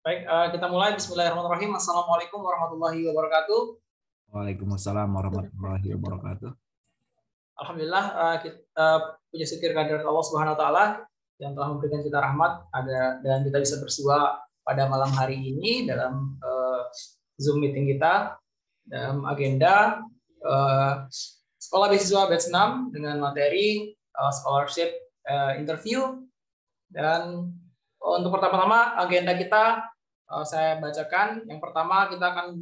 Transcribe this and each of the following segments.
Baik, kita mulai. Bismillahirrahmanirrahim. Assalamualaikum warahmatullahi wabarakatuh. Waalaikumsalam warahmatullahi wabarakatuh. Alhamdulillah, kita puji syukur kehadirat Allah Subhanahu wa taala yang telah memberikan kita rahmat dan kita bisa bersua pada malam hari ini dalam Zoom meeting kita dalam agenda Sekolah Beasiswa Batch 6 dengan materi scholarship interview. Dan untuk pertama-tama agenda kita saya bacakan. Yang pertama kita akan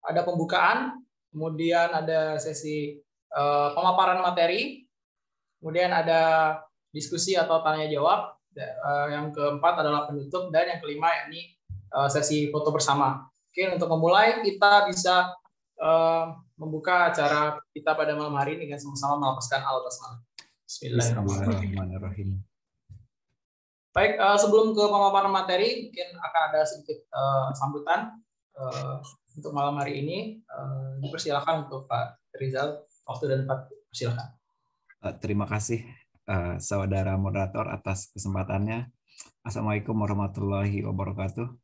ada pembukaan, kemudian ada sesi pemaparan materi, kemudian ada diskusi atau tanya jawab, yang keempat adalah penutup, dan yang kelima yakni sesi foto bersama. Oke, untuk memulai kita bisa membuka acara kita pada malam hari ini dengan sama-sama melafazkan al-basmalah. Bismillahirrahmanirrahim. Baik, sebelum ke pemaparan materi, mungkin akan ada sedikit sambutan untuk malam hari ini. Dipersilakan untuk Pak Rizal, waktu dan tempat, persilakan. Terima kasih saudara moderator atas kesempatannya. Assalamualaikum warahmatullahi wabarakatuh.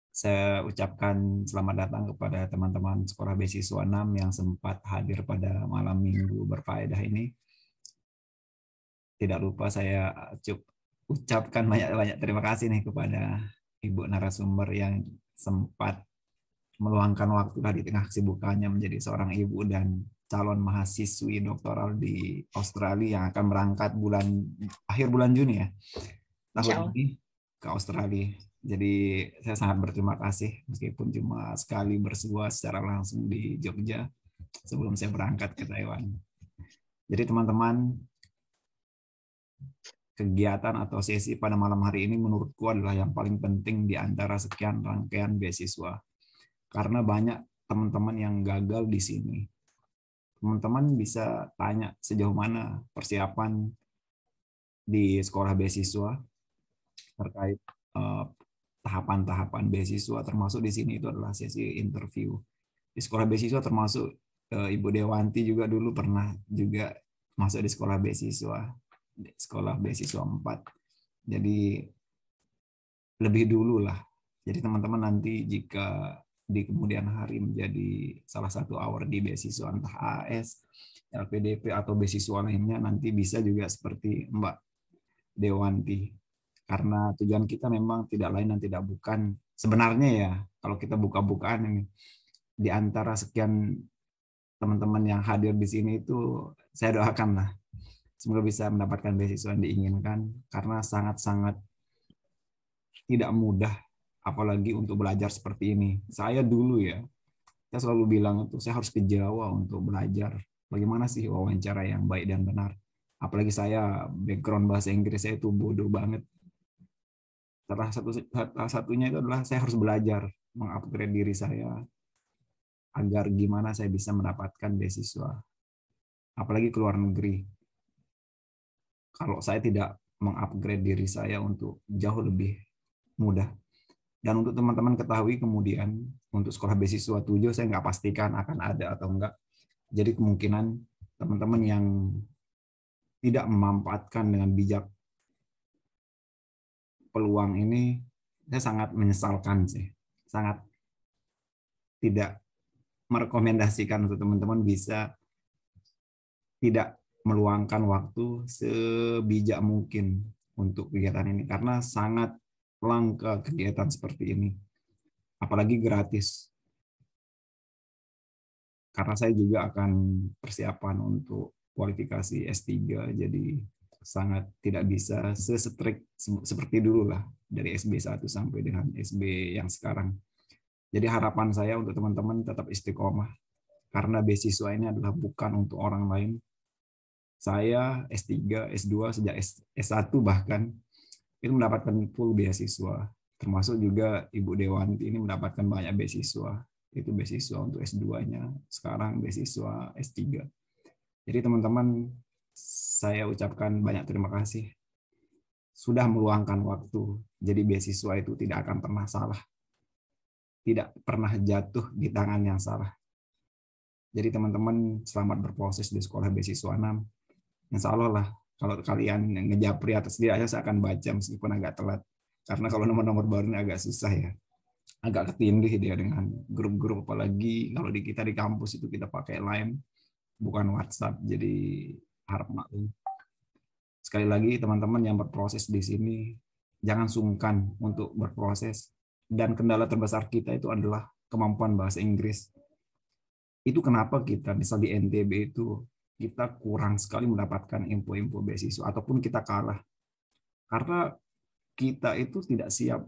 Saya ucapkan selamat datang kepada teman-teman Sekolah Beasiswa 6 yang sempat hadir pada malam minggu berfaedah ini. Tidak lupa saya ucapkan banyak-banyak terima kasih nih kepada Ibu narasumber yang sempat meluangkan waktu di tengah kesibukannya menjadi seorang ibu dan calon mahasiswi doktoral di Australia yang akan berangkat akhir bulan Juni ya tahun ini ke Australia. Jadi saya sangat berterima kasih meskipun cuma sekali bersua secara langsung di Jogja sebelum saya berangkat ke Taiwan. Jadi teman-teman, kegiatan atau sesi pada malam hari ini menurutku adalah yang paling penting di antara sekian rangkaian beasiswa. Karena banyak teman-teman yang gagal di sini. Teman-teman bisa tanya sejauh mana persiapan di sekolah beasiswa terkait tahapan-tahapan beasiswa, termasuk di sini itu adalah sesi interview. Di sekolah beasiswa termasuk Ibu Dewanti juga dulu pernah juga masuk di sekolah beasiswa 4. Jadi lebih dulu lah. Jadi teman-teman nanti jika di kemudian hari menjadi salah satu award di beasiswa entah AS, LPDP atau beasiswa lainnya, nanti bisa juga seperti Mbak Dewanti. Karena tujuan kita memang tidak lain dan tidak bukan sebenarnya ya, kalau kita buka-bukaan ini di antara sekian teman-teman yang hadir di sini itu saya doakan lah semoga bisa mendapatkan beasiswa yang diinginkan, karena sangat-sangat tidak mudah apalagi untuk belajar seperti ini. Saya dulu ya, saya selalu bilang itu saya harus ke Jawa untuk belajar bagaimana sih wawancara yang baik dan benar. Apalagi saya background bahasa Inggris saya itu bodoh banget. Salah satunya itu adalah saya harus belajar mengupgrade diri saya agar gimana saya bisa mendapatkan beasiswa. Apalagi ke luar negeri. Kalau saya tidak mengupgrade diri saya untuk jauh lebih mudah. Dan untuk teman-teman ketahui kemudian untuk sekolah beasiswa 7 saya nggak pastikan akan ada atau enggak. Jadi kemungkinan teman-teman yang tidak memanfaatkan dengan bijak peluang ini, saya sangat menyesalkan sih. Sangat tidak merekomendasikan untuk teman-teman bisa tidak meluangkan waktu sebijak mungkin untuk kegiatan ini, karena sangat langka kegiatan seperti ini, apalagi gratis. Karena saya juga akan persiapan untuk kualifikasi S3, jadi sangat tidak bisa sesetrik seperti dulu lah dari SB1 sampai dengan SB yang sekarang. Jadi harapan saya untuk teman-teman tetap istiqomah, karena beasiswa ini adalah bukan untuk orang lain. Saya S3, S2, sejak S1 bahkan itu mendapatkan full beasiswa. Termasuk juga Ibu Dewanti ini mendapatkan banyak beasiswa. Itu beasiswa untuk S2-nya, sekarang beasiswa S3. Jadi teman-teman, saya ucapkan banyak terima kasih. Sudah meluangkan waktu. Jadi beasiswa itu tidak akan pernah salah. Tidak pernah jatuh di tangan yang salah. Jadi teman-teman selamat berproses di sekolah beasiswa 6. Insya Allah lah, kalau kalian ngejapri atas dia, saya akan baca meskipun agak telat. Karena kalau nomor-nomor baru ini agak susah ya. Agak ketindih dia dengan grup-grup, apalagi kalau kita di kampus itu kita pakai Line bukan WhatsApp, jadi harap maklum. Sekali lagi teman-teman yang berproses di sini jangan sungkan untuk berproses, dan kendala terbesar kita itu adalah kemampuan bahasa Inggris. Itu kenapa kita misal di NTB itu kita kurang sekali mendapatkan info-info beasiswa ataupun kita kalah karena kita itu tidak siap.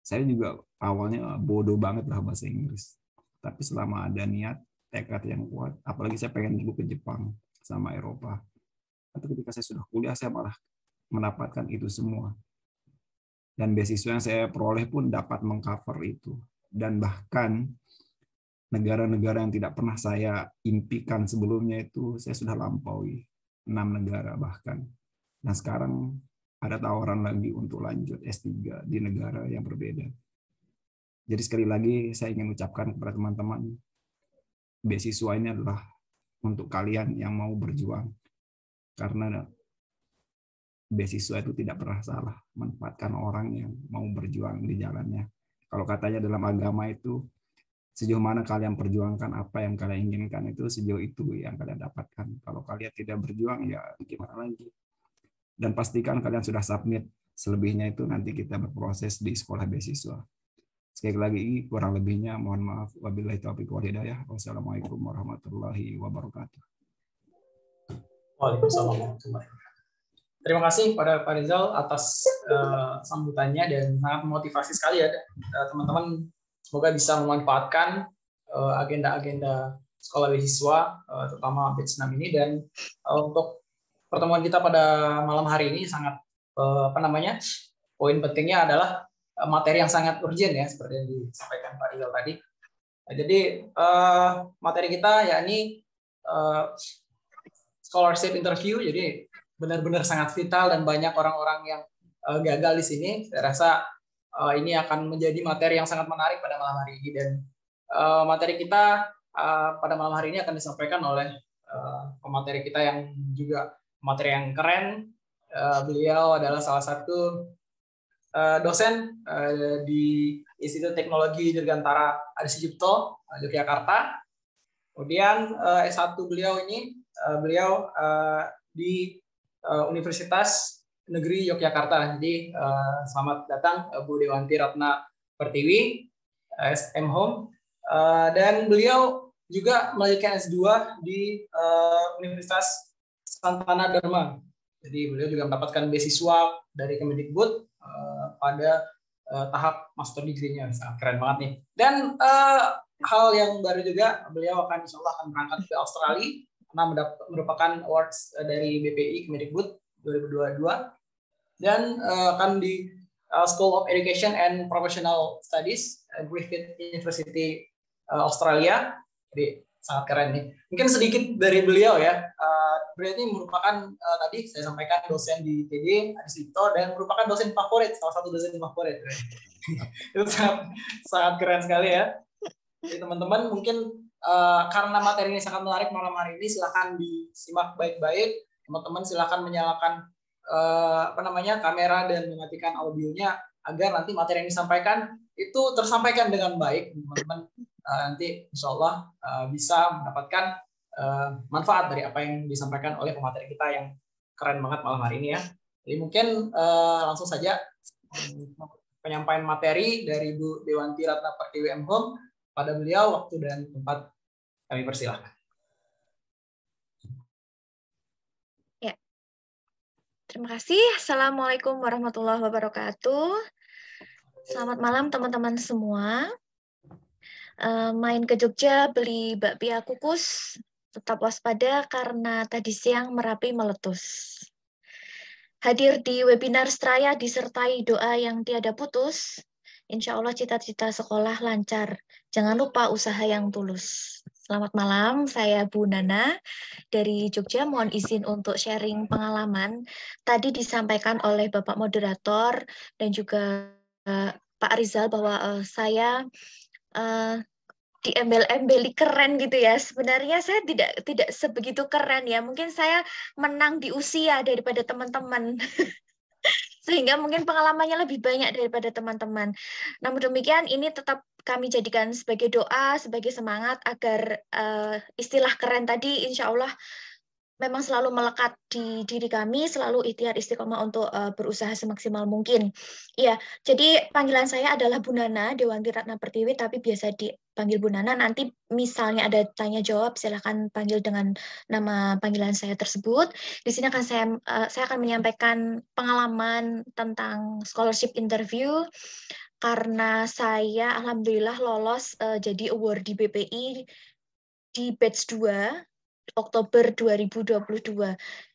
Saya juga awalnya bodoh banget lah bahasa Inggris. Tapi selama ada niat, tekad yang kuat, apalagi saya pengen dulu ke Jepang sama Eropa. Tapi ketika saya sudah kuliah, saya malah mendapatkan itu semua. Dan beasiswa yang saya peroleh pun dapat mengcover itu. Dan bahkan negara-negara yang tidak pernah saya impikan sebelumnya itu, saya sudah lampaui 6 negara bahkan. Nah sekarang ada tawaran lagi untuk lanjut S3 di negara yang berbeda. Jadi sekali lagi saya ingin ucapkan kepada teman-teman, beasiswa ini adalah untuk kalian yang mau berjuang. Karena beasiswa itu tidak pernah salah, manfaatkan orang yang mau berjuang di jalannya. Kalau katanya dalam agama itu, sejauh mana kalian perjuangkan apa yang kalian inginkan, itu sejauh itu yang kalian dapatkan. Kalau kalian tidak berjuang, ya gimana lagi. Dan pastikan kalian sudah submit. Selebihnya itu nanti kita berproses di sekolah beasiswa. Sekali lagi kurang lebihnya mohon maaf. Wabillahi taufiq wal hidayah. Wassalamualaikum warahmatullahi wabarakatuh. Waalaikumsalam warahmatullahi wabarakatuh. Terima kasih pada Pak Rizal atas sambutannya dan sangat memotivasi sekali ya teman-teman. Semoga bisa memanfaatkan agenda-agenda sekolah beasiswa terutama batch 6 ini, dan untuk pertemuan kita pada malam hari ini sangat poin pentingnya adalah materi yang sangat urgent ya, seperti yang disampaikan Pak Rizal tadi. Jadi materi kita yakni scholarship interview, jadi benar-benar sangat vital dan banyak orang-orang yang gagal di sini. Saya rasa ini akan menjadi materi yang sangat menarik pada malam hari ini, dan materi kita pada malam hari ini akan disampaikan oleh pemateri kita yang juga materi yang keren. Beliau adalah salah satu dosen di Institut Teknologi Dirgantara Adi Sucipto, Yogyakarta. Kemudian S1 beliau ini di Universitas Negeri Yogyakarta. Jadi selamat datang Bu Dewanti Ratna Pertiwi, SM Home. Dan beliau juga melanjutkan S2 di Universitas Santana Dharma. Jadi beliau juga mendapatkan beasiswa dari Kemendikbud pada tahap master degree-nya. Sangat keren banget nih. Dan hal yang baru juga, beliau akan insya Allah akan berangkat ke Australia karena merupakan awards dari BPI Kemendikbud 2022, dan akan di School of Education and Professional Studies Griffith University Australia. Jadi sangat keren nih. Mungkin sedikit dari beliau ya. Beliau ini merupakan tadi saya sampaikan dosen di TD Adi Sucipto dan merupakan dosen favorit, salah satu dosen favorit. Itu sangat keren sekali ya. Jadi teman-teman mungkin karena materi ini sangat menarik malam hari ini, silakan disimak baik-baik. Teman-teman silakan menyalakan kamera dan mematikan audionya agar nanti materi yang disampaikan itu tersampaikan dengan baik. Teman-teman nanti insya Allah bisa mendapatkan manfaat dari apa yang disampaikan oleh pemateri kita yang keren banget malam hari ini ya. Jadi mungkin langsung saja penyampaian materi dari Bu Dewanti Ratna Pertiwi M.Hum. Pada beliau waktu dan tempat kami persilahkan. Ya. Terima kasih. Assalamualaikum warahmatullahi wabarakatuh. Selamat malam teman-teman semua. Main ke Jogja beli bakpia kukus. Tetap waspada karena tadi siang Merapi meletus. Hadir di webinar Straya disertai doa yang tiada putus. Insya Allah cita-cita sekolah lancar. Jangan lupa usaha yang tulus. Selamat malam, saya Bu Nana dari Jogja. Mohon izin untuk sharing pengalaman. Tadi disampaikan oleh Bapak Moderator dan juga Pak Rizal bahwa saya diembel-embeli keren gitu ya. Sebenarnya saya tidak sebegitu keren ya. Mungkin saya menang di usia daripada teman-teman. sehingga mungkin pengalamannya lebih banyak daripada teman-teman. Namun demikian, ini tetap kami jadikan sebagai doa, sebagai semangat agar istilah keren tadi insya Allah memang selalu melekat di diri kami, selalu ikhtiar istiqomah untuk berusaha semaksimal mungkin. Iya, jadi panggilan saya adalah Bu Nana, Dewanti Ratna Pertiwi, tapi biasa dipanggil Bu Nana. Nanti misalnya ada tanya jawab, silakan panggil dengan nama panggilan saya tersebut. Di sini akan saya akan menyampaikan pengalaman tentang scholarship interview, karena saya alhamdulillah lolos jadi award di BPI di batch 2 Oktober 2022.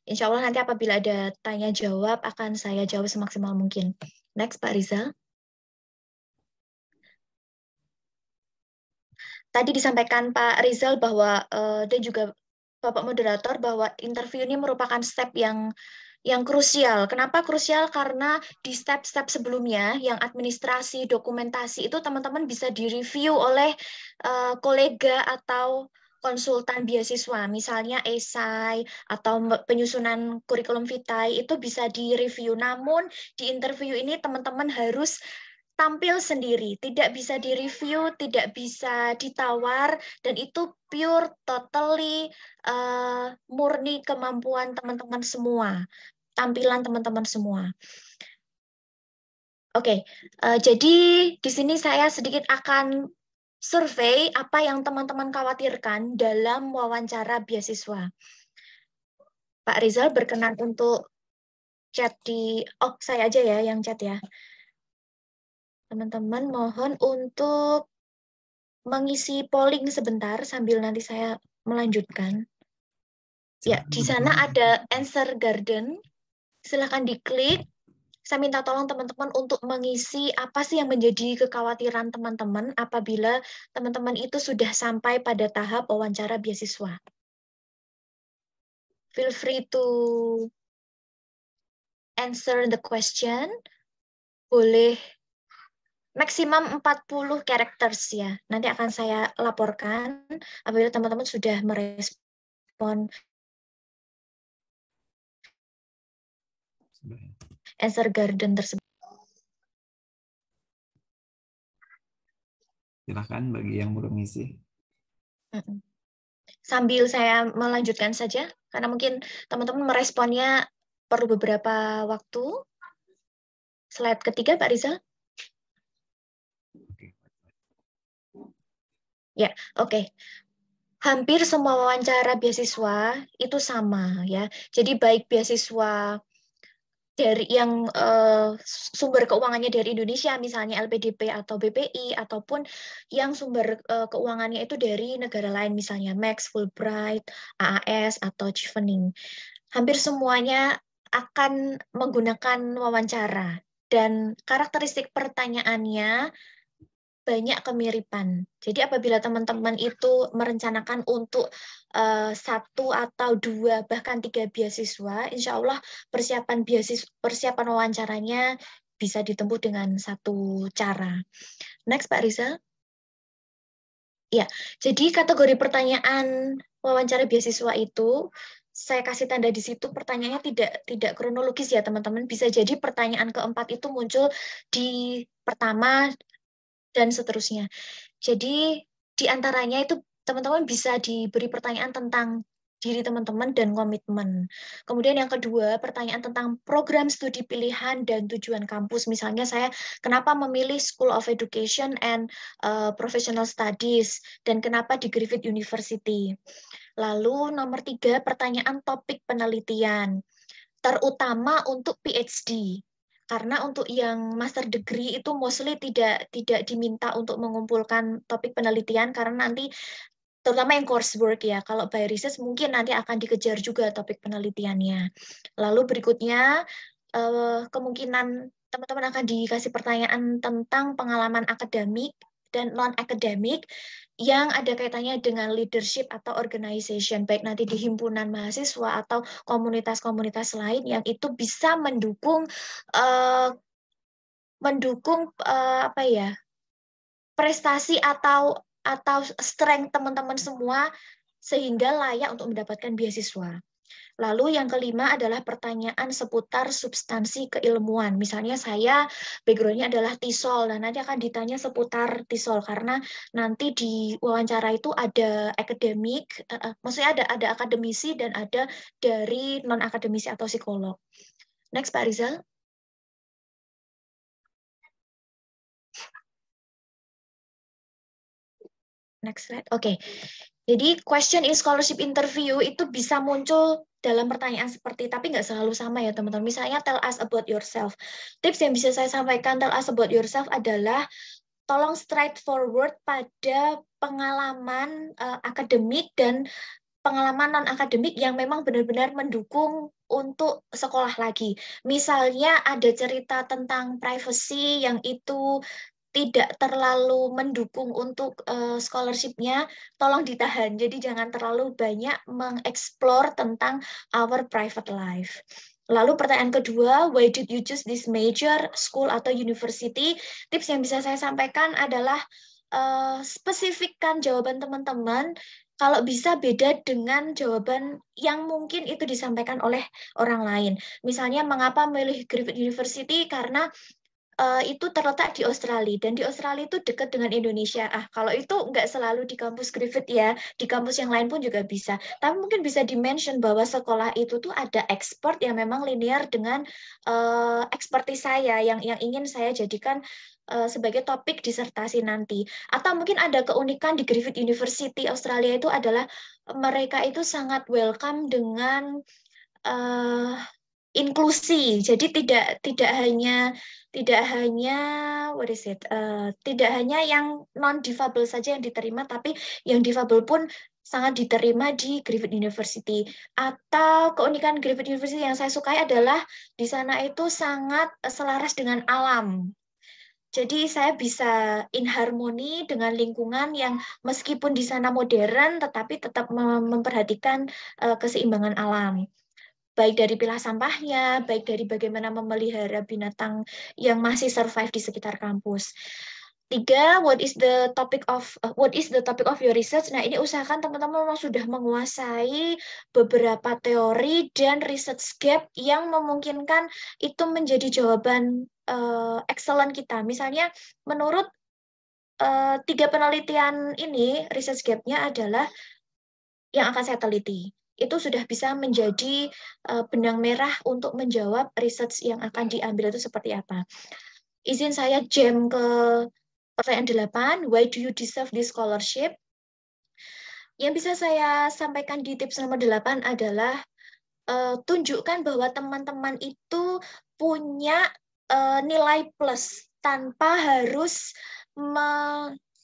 Insya Allah nanti apabila ada tanya jawab akan saya jawab semaksimal mungkin. Next, Pak Rizal. Tadi disampaikan Pak Rizal bahwa dan juga Bapak moderator bahwa interview ini merupakan step yang krusial. Kenapa krusial? Karena di step-step sebelumnya yang administrasi, dokumentasi itu teman-teman bisa direview oleh kolega atau konsultan beasiswa, misalnya esai atau penyusunan kurikulum vitae itu bisa direview. Namun di interview ini teman-teman harus tampil sendiri, tidak bisa direview, tidak bisa ditawar, dan itu pure, totally murni kemampuan teman-teman semua, tampilan teman-teman semua. Oke, jadi di sini saya sedikit akan survei apa yang teman-teman khawatirkan dalam wawancara beasiswa. Pak Rizal berkenan untuk chat di, saya aja ya yang chat ya. Teman-teman mohon untuk mengisi polling sebentar sambil nanti saya melanjutkan. Ya, di sana ada answer garden. Silahkan diklik. Saya minta tolong teman-teman untuk mengisi apa sih yang menjadi kekhawatiran teman-teman apabila teman-teman itu sudah sampai pada tahap wawancara beasiswa. Feel free to answer the question. Boleh maksimum 40 characters ya. Nanti akan saya laporkan apabila teman-teman sudah merespon answer garden tersebut. Silakan bagi yang belum ngisi. Sambil saya melanjutkan saja, karena mungkin teman-teman meresponnya perlu beberapa waktu. Slide ketiga, Pak Rizal. Ya, oke. Hampir semua wawancara beasiswa itu sama ya. Jadi baik beasiswa dari yang sumber keuangannya dari Indonesia, misalnya LPDP atau BPI, ataupun yang sumber keuangannya itu dari negara lain, misalnya Max, Fulbright, AAS, atau Chevening. Hampir semuanya akan menggunakan wawancara, dan karakteristik pertanyaannya banyak kemiripan. Jadi apabila teman-teman itu merencanakan untuk 1 atau 2 bahkan 3 beasiswa, insya Allah persiapan wawancaranya bisa ditempuh dengan satu cara. Next, Pak Rizal. Ya, jadi kategori pertanyaan wawancara beasiswa itu saya kasih tanda di situ, pertanyaannya tidak kronologis ya teman-teman. Bisa jadi pertanyaan keempat itu muncul di pertama dan seterusnya. Jadi di antaranya itu teman-teman bisa diberi pertanyaan tentang diri teman-teman dan komitmen. Kemudian yang kedua, pertanyaan tentang program studi pilihan dan tujuan kampus. Misalnya saya kenapa memilih School of Education and Professional Studies dan kenapa di Griffith University. Lalu nomor 3, pertanyaan topik penelitian, terutama untuk PhD. Karena untuk yang master degree itu mostly tidak diminta untuk mengumpulkan topik penelitian, karena nanti terutama yang coursework ya, kalau by research mungkin nanti akan dikejar juga topik penelitiannya. Lalu berikutnya kemungkinan teman-teman akan dikasih pertanyaan tentang pengalaman akademik dan non-akademik yang ada kaitannya dengan leadership atau organization, baik nanti di himpunan mahasiswa atau komunitas-komunitas lain yang itu bisa mendukung apa ya, prestasi atau strength teman-teman semua sehingga layak untuk mendapatkan beasiswa. Lalu yang kelima adalah pertanyaan seputar substansi keilmuan. Misalnya saya background-nya adalah TESOL, dan nanti akan ditanya seputar TESOL karena nanti di wawancara itu ada akademik, maksudnya ada akademisi dan ada dari non akademisi atau psikolog. Next, Pak Rizal. Next slide. Oke. Jadi question in scholarship interview itu bisa muncul dalam pertanyaan seperti, tapi nggak selalu sama ya teman-teman. Misalnya tell us about yourself. Tips yang bisa saya sampaikan tell us about yourself adalah tolong straightforward pada pengalaman akademik dan pengalaman non-akademik yang memang benar-benar mendukung untuk sekolah lagi. Misalnya ada cerita tentang privacy yang itu tidak terlalu mendukung untuk scholarship-nya, tolong ditahan. Jadi jangan terlalu banyak mengeksplor tentang our private life. Lalu pertanyaan kedua, why did you choose this major, school atau university? Tips yang bisa saya sampaikan adalah spesifikkan jawaban teman-teman. Kalau bisa beda dengan jawaban yang mungkin itu disampaikan oleh orang lain. Misalnya mengapa memilih Griffith University karena itu terletak di Australia, dan di Australia itu dekat dengan Indonesia. Kalau itu nggak selalu di kampus Griffith ya, di kampus yang lain pun juga bisa. Tapi mungkin bisa di-mention bahwa sekolah itu tuh ada expert yang memang linear dengan expertise saya yang ingin saya jadikan sebagai topik disertasi nanti. Atau mungkin ada keunikan di Griffith University Australia itu adalah mereka itu sangat welcome dengan inklusi. Jadi tidak hanya tidak hanya yang non difabel saja yang diterima, tapi yang difabel pun sangat diterima di Griffith University. Atau keunikan Griffith University yang saya sukai adalah di sana itu sangat selaras dengan alam. Jadi saya bisa in harmoni dengan lingkungan yang meskipun di sana modern, tetapi tetap memperhatikan keseimbangan alam. Baik dari pilah sampahnya, baik dari bagaimana memelihara binatang yang masih survive di sekitar kampus. 3, what is the topic of your research? Nah, ini usahakan teman-teman memang sudah menguasai beberapa teori dan research gap yang memungkinkan itu menjadi jawaban excellent kita. Misalnya, menurut 3 penelitian ini, research gap-nya adalah yang akan saya teliti. Itu sudah bisa menjadi benang merah untuk menjawab research yang akan diambil itu seperti apa. Izin saya jam ke pertanyaan 8, why do you deserve this scholarship? Yang bisa saya sampaikan di tips nomor 8 adalah tunjukkan bahwa teman-teman itu punya nilai plus tanpa harus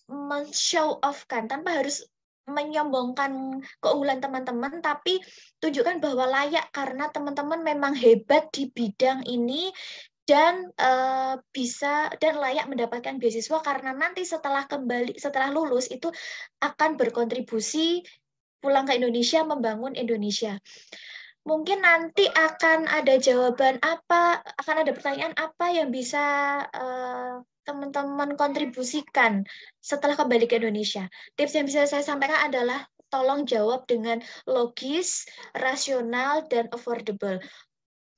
men-show off-kan, tanpa harus menyombongkan keunggulan teman-teman, tapi tunjukkan bahwa layak karena teman-teman memang hebat di bidang ini dan bisa dan layak mendapatkan beasiswa karena nanti setelah lulus itu akan berkontribusi pulang ke Indonesia membangun Indonesia. Mungkin nanti akan ada pertanyaan apa yang bisa teman-teman kontribusikan setelah kembali ke Indonesia. Tips yang bisa saya sampaikan adalah tolong jawab dengan logis, rasional, dan affordable.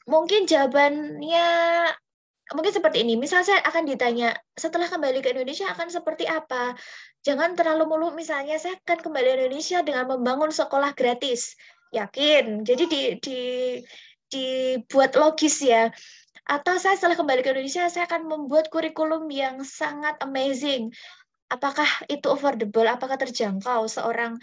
Mungkin jawabannya mungkin seperti ini. Misal saya akan ditanya, setelah kembali ke Indonesia akan seperti apa? Jangan terlalu muluk, misalnya saya akan kembali ke Indonesia dengan membangun sekolah gratis. Yakin. Jadi dibuat logis ya. Atau saya setelah kembali ke Indonesia, saya akan membuat kurikulum yang sangat amazing. Apakah itu affordable? Apakah terjangkau seorang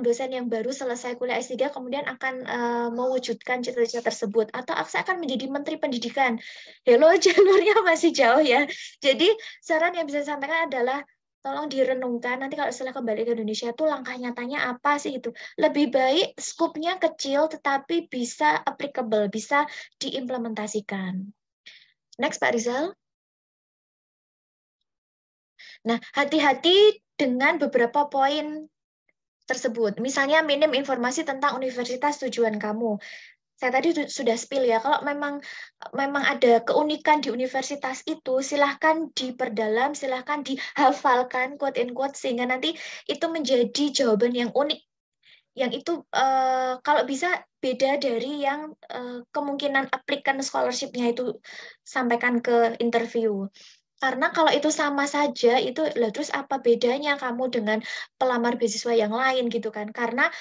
dosen yang baru selesai kuliah S3 kemudian akan mewujudkan cita-cita tersebut? Atau saya akan menjadi Menteri Pendidikan? Hello, jalurnya masih jauh ya. Jadi saran yang bisa saya sampaikan adalah tolong direnungkan nanti kalau setelah kembali ke Indonesia itu langkah nyatanya apa sih itu. Lebih baik skupnya kecil tetapi bisa applicable, bisa diimplementasikan. Next, Pak Rizal. Nah, hati-hati dengan beberapa poin tersebut. Misalnya minim informasi tentang universitas tujuan kamu. Saya tadi sudah spill ya, kalau memang ada keunikan di universitas itu, silahkan diperdalam, silahkan dihafalkan, quote and quote, sehingga nanti itu menjadi jawaban yang unik yang itu kalau bisa beda dari yang kemungkinan aplikan scholarship-nya itu sampaikan ke interview. Karena kalau itu sama saja, itu lah terus apa bedanya kamu dengan pelamar beasiswa yang lain gitu kan? Karena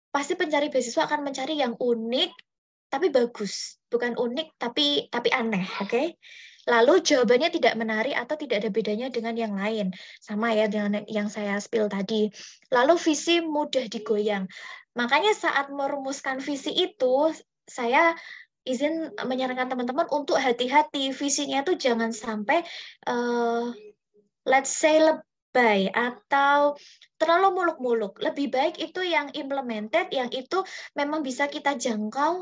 pasti pencari beasiswa akan mencari yang unik tapi bagus, bukan unik tapi aneh, oke? Lalu jawabannya tidak menarik atau tidak ada bedanya dengan yang lain, sama ya dengan yang saya spill tadi. Lalu visi mudah digoyang. Makanya saat merumuskan visi itu, saya izin menyarankan teman-teman untuk hati-hati. Visinya itu jangan sampai let's say lebay atau terlalu muluk-muluk. Lebih baik itu yang implemented, yang itu memang bisa kita jangkau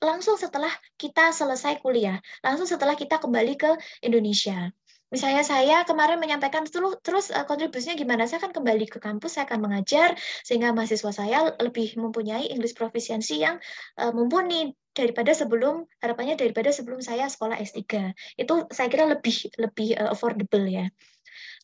langsung setelah kita selesai kuliah, langsung setelah kita kembali ke Indonesia. Misalnya saya kemarin menyampaikan terus kontribusinya gimana, saya akan kembali ke kampus, saya akan mengajar, sehingga mahasiswa saya lebih mempunyai English proficiency yang mumpuni harapannya daripada sebelum saya sekolah S3. Itu saya kira lebih affordable ya.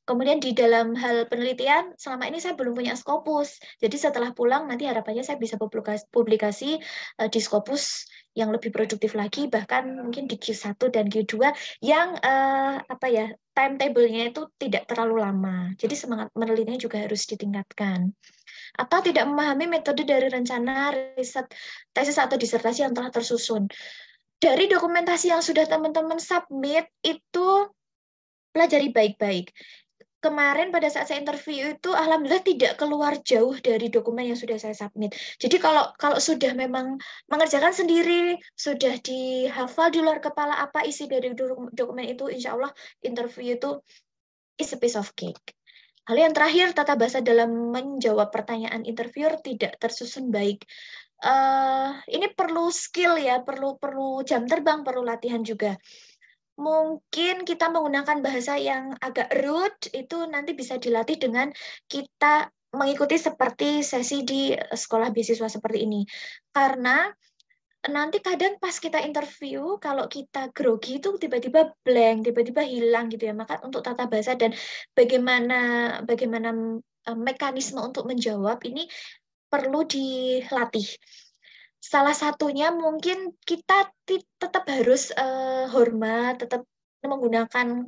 Kemudian di dalam hal penelitian, selama ini saya belum punya Scopus. Jadi setelah pulang, nanti harapannya saya bisa publikasi di Scopus yang lebih produktif lagi, bahkan mungkin di Q1 dan Q2 yang timetable-nya itu tidak terlalu lama. Jadi semangat menelitinya juga harus ditingkatkan. Atau tidak memahami metode dari rencana riset, tesis atau disertasi yang telah tersusun. Dari dokumentasi yang sudah teman-teman submit, itu pelajari baik-baik. Kemarin pada saat saya interview itu alhamdulillah tidak keluar jauh dari dokumen yang sudah saya submit. Jadi kalau sudah memang mengerjakan sendiri, sudah dihafal di luar kepala apa isi dari dokumen itu, insya Allah interview itu is a piece of cake. Lalu yang terakhir, tata bahasa dalam menjawab pertanyaan interviewer tidak tersusun baik. Ini perlu skill ya, perlu jam terbang, perlu latihan juga. Mungkin kita menggunakan bahasa yang agak rude, itu nanti bisa dilatih dengan kita mengikuti seperti sesi di sekolah beasiswa seperti ini. Karena nanti kadang pas kita interview, kalau kita grogi itu tiba-tiba blank, tiba-tiba hilang gitu ya. Maka untuk tata bahasa dan bagaimana mekanisme untuk menjawab ini perlu dilatih. Salah satunya mungkin kita tetap harus hormat, tetap menggunakan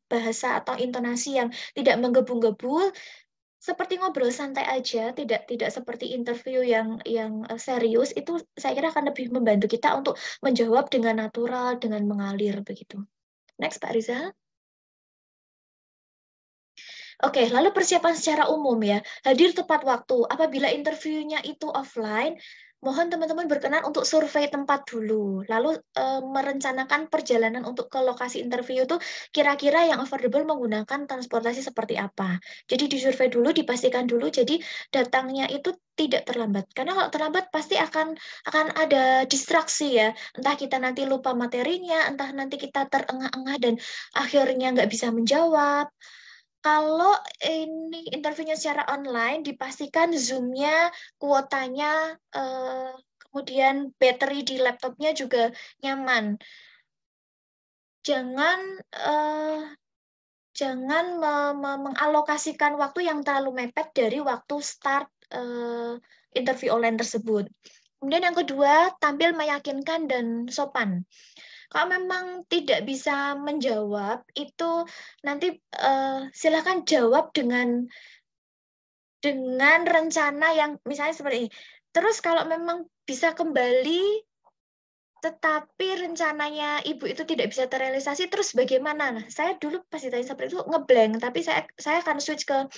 bahasa atau intonasi yang tidak menggebu-gebu, seperti ngobrol santai aja, tidak seperti interview yang serius. Itu saya kira akan lebih membantu kita untuk menjawab dengan natural, dengan mengalir begitu. Next, Pak Rizal. Oke, lalu persiapan secara umum ya. Hadir tepat waktu. Apabila interviewnya itu offline, mohon teman-teman berkenan untuk survei tempat dulu. Lalu merencanakan perjalanan untuk ke lokasi interview itu kira-kira yang affordable menggunakan transportasi seperti apa. Jadi disurvei dulu, dipastikan dulu. Jadi datangnya itu tidak terlambat. Karena kalau terlambat pasti akan ada distraksi ya. Entah kita nanti lupa materinya, entah nanti kita terengah-engah dan akhirnya nggak bisa menjawab. Kalau ini interviewnya secara online, dipastikan Zoom-nya, kuotanya, kemudian baterai di laptopnya juga nyaman. Jangan mengalokasikan waktu yang terlalu mepet dari waktu start interview online tersebut. Kemudian yang kedua, tampil meyakinkan dan sopan. Kalau memang tidak bisa menjawab, itu nanti silakan jawab dengan rencana yang misalnya seperti ini. Terus kalau memang bisa kembali, tetapi rencananya ibu itu tidak bisa terrealisasi, terus bagaimana? Nah, saya dulu pas ditanya seperti itu ngeblank, tapi saya akan switch ke,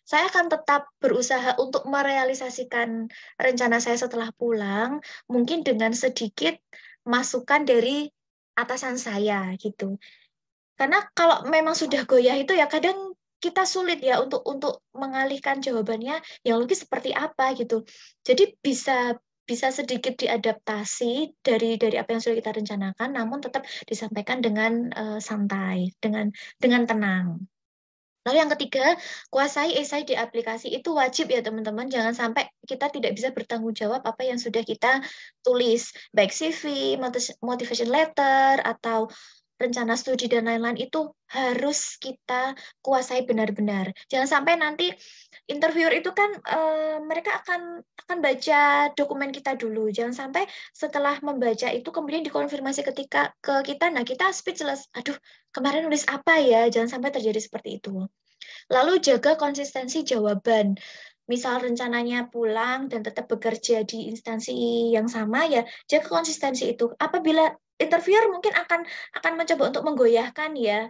saya akan tetap berusaha untuk merealisasikan rencana saya setelah pulang, mungkin dengan sedikit masukan dari atasan saya gitu. Karena kalau memang sudah goyah itu ya kadang kita sulit ya untuk mengalihkan jawabannya yang logis seperti apa gitu. Jadi bisa sedikit diadaptasi dari apa yang sudah kita rencanakan, namun tetap disampaikan dengan santai, dengan tenang. Lalu yang ketiga, kuasai esai di aplikasi. Itu wajib ya teman-teman, jangan sampai kita tidak bisa bertanggung jawab apa yang sudah kita tulis, baik CV, motivation letter, atau rencana studi dan lain-lain itu harus kita kuasai benar-benar. Jangan sampai nanti interviewer itu kan mereka akan baca dokumen kita dulu. Jangan sampai setelah membaca itu kemudian dikonfirmasi ke kita, nah kita speechless. Aduh, kemarin nulis apa ya? Jangan sampai terjadi seperti itu. Lalu jaga konsistensi jawaban. Misal rencananya pulang dan tetap bekerja di instansi yang sama, ya jaga konsistensi itu. Apabila interviewer mungkin akan mencoba untuk menggoyahkan, ya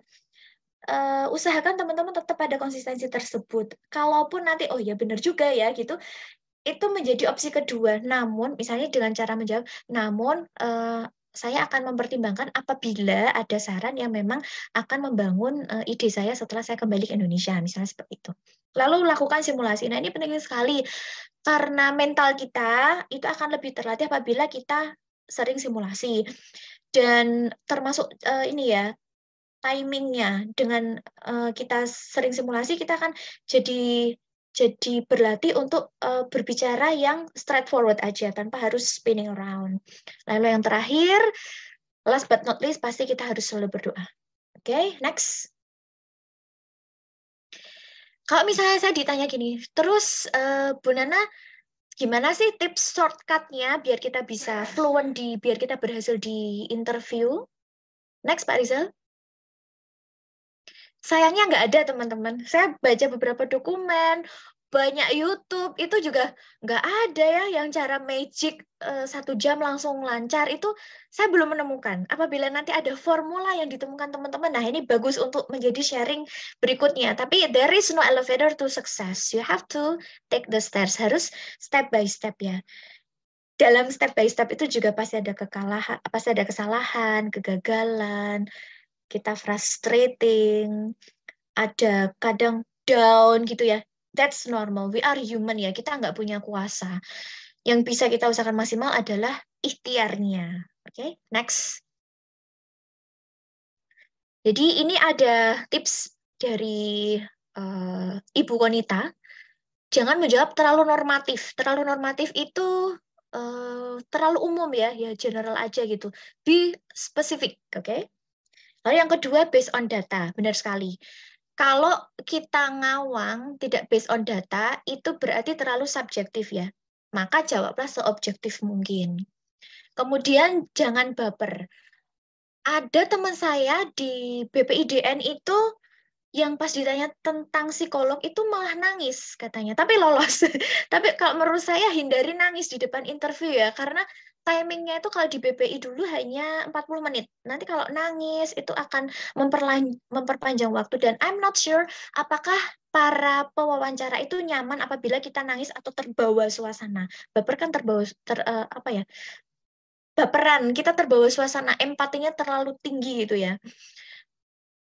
usahakan teman-teman tetap pada konsistensi tersebut. Kalaupun nanti oh ya benar juga ya gitu, itu menjadi opsi kedua. Namun misalnya dengan cara menjawab, namun saya akan mempertimbangkan apabila ada saran yang memang akan membangun ide saya setelah saya kembali ke Indonesia, misalnya seperti itu. Lalu lakukan simulasi. Nah, ini penting sekali karena mental kita itu akan lebih terlatih apabila kita sering simulasi. Dan termasuk ini ya, timingnya. Dengan kita sering simulasi, kita akan jadi berlatih untuk berbicara yang straightforward aja tanpa harus spinning around. Lalu yang terakhir, last but not least, pasti kita harus selalu berdoa. Oke, next. Kalau misalnya saya ditanya gini, terus Bu Nana, gimana sih tips shortcut-nya biar kita bisa fluent biar kita berhasil di interview? Next, Pak Rizal. Sayangnya nggak ada, teman-teman. Saya baca beberapa dokumen, banyak YouTube, itu juga nggak ada ya yang cara magic 1 jam langsung lancar. Itu saya belum menemukan. Apabila nanti ada formula yang ditemukan teman-teman, nah ini bagus untuk menjadi sharing berikutnya. Tapi there is no elevator to success. You have to take the steps. Harus step by step ya. Dalam step by step itu juga pasti ada kekalahan, pasti ada kesalahan, kegagalan, kita frustrating, ada kadang down gitu ya. That's normal. We are human ya. Kita nggak punya kuasa. Yang bisa kita usahakan maksimal adalah ikhtiarnya. Oke, next. Jadi ini ada tips dari Ibu Konita. Jangan menjawab terlalu normatif. Terlalu normatif itu terlalu umum ya, general aja gitu. Be specific, oke? Lalu yang kedua, based on data. Benar sekali. Kalau kita ngawang tidak based on data, itu berarti terlalu subjektif ya. Maka jawablah seobjektif mungkin. Kemudian jangan baper. Ada teman saya di BPIDN itu yang pas ditanya tentang psikolog itu malah nangis katanya, tapi lolos. Tapi kalau menurut saya hindari nangis di depan interview ya, karena timingnya itu kalau di BPI dulu hanya 40 menit. Nanti kalau nangis itu akan memperpanjang waktu, dan I'm not sure apakah para pewawancara itu nyaman apabila kita nangis atau terbawa suasana. Baper kan terbawa baperan, kita terbawa suasana, empatinya terlalu tinggi gitu ya.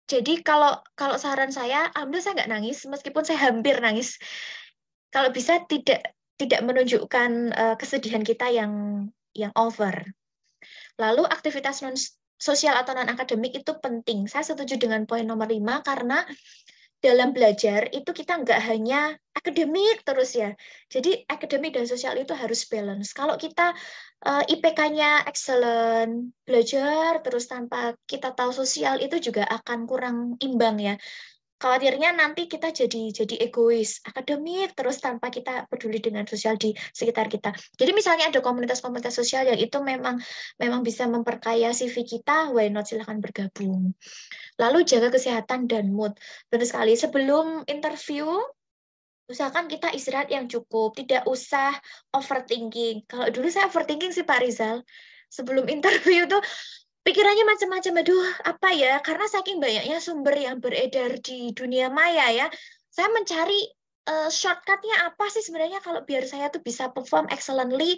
Jadi kalau saran saya, alhamdulillah saya nggak nangis, meskipun saya hampir nangis. Kalau bisa tidak menunjukkan kesedihan kita yang over. Lalu aktivitas non sosial atau non akademik itu penting. Saya setuju dengan poin nomor 5 karena dalam belajar itu kita nggak hanya akademik terus ya. Jadi akademik dan sosial itu harus balance. Kalau kita IPK-nya excellent, belajar terus tanpa kita tahu sosial itu juga akan kurang imbang ya. Khawatirnya nanti kita jadi egois, akademik terus tanpa kita peduli dengan sosial di sekitar kita. Jadi misalnya ada komunitas-komunitas sosial yang itu memang bisa memperkaya CV kita, why not, silahkan bergabung. Lalu jaga kesehatan dan mood. Benar sekali, sebelum interview usahakan kita istirahat yang cukup, tidak usah overthinking. Kalau dulu saya overthinking sih Pak Rizal. Sebelum interview tuh pikirannya macam-macam, aduh apa ya, karena saking banyaknya sumber yang beredar di dunia maya ya, saya mencari shortcut-nya apa sih sebenarnya kalau biar saya tuh bisa perform excellently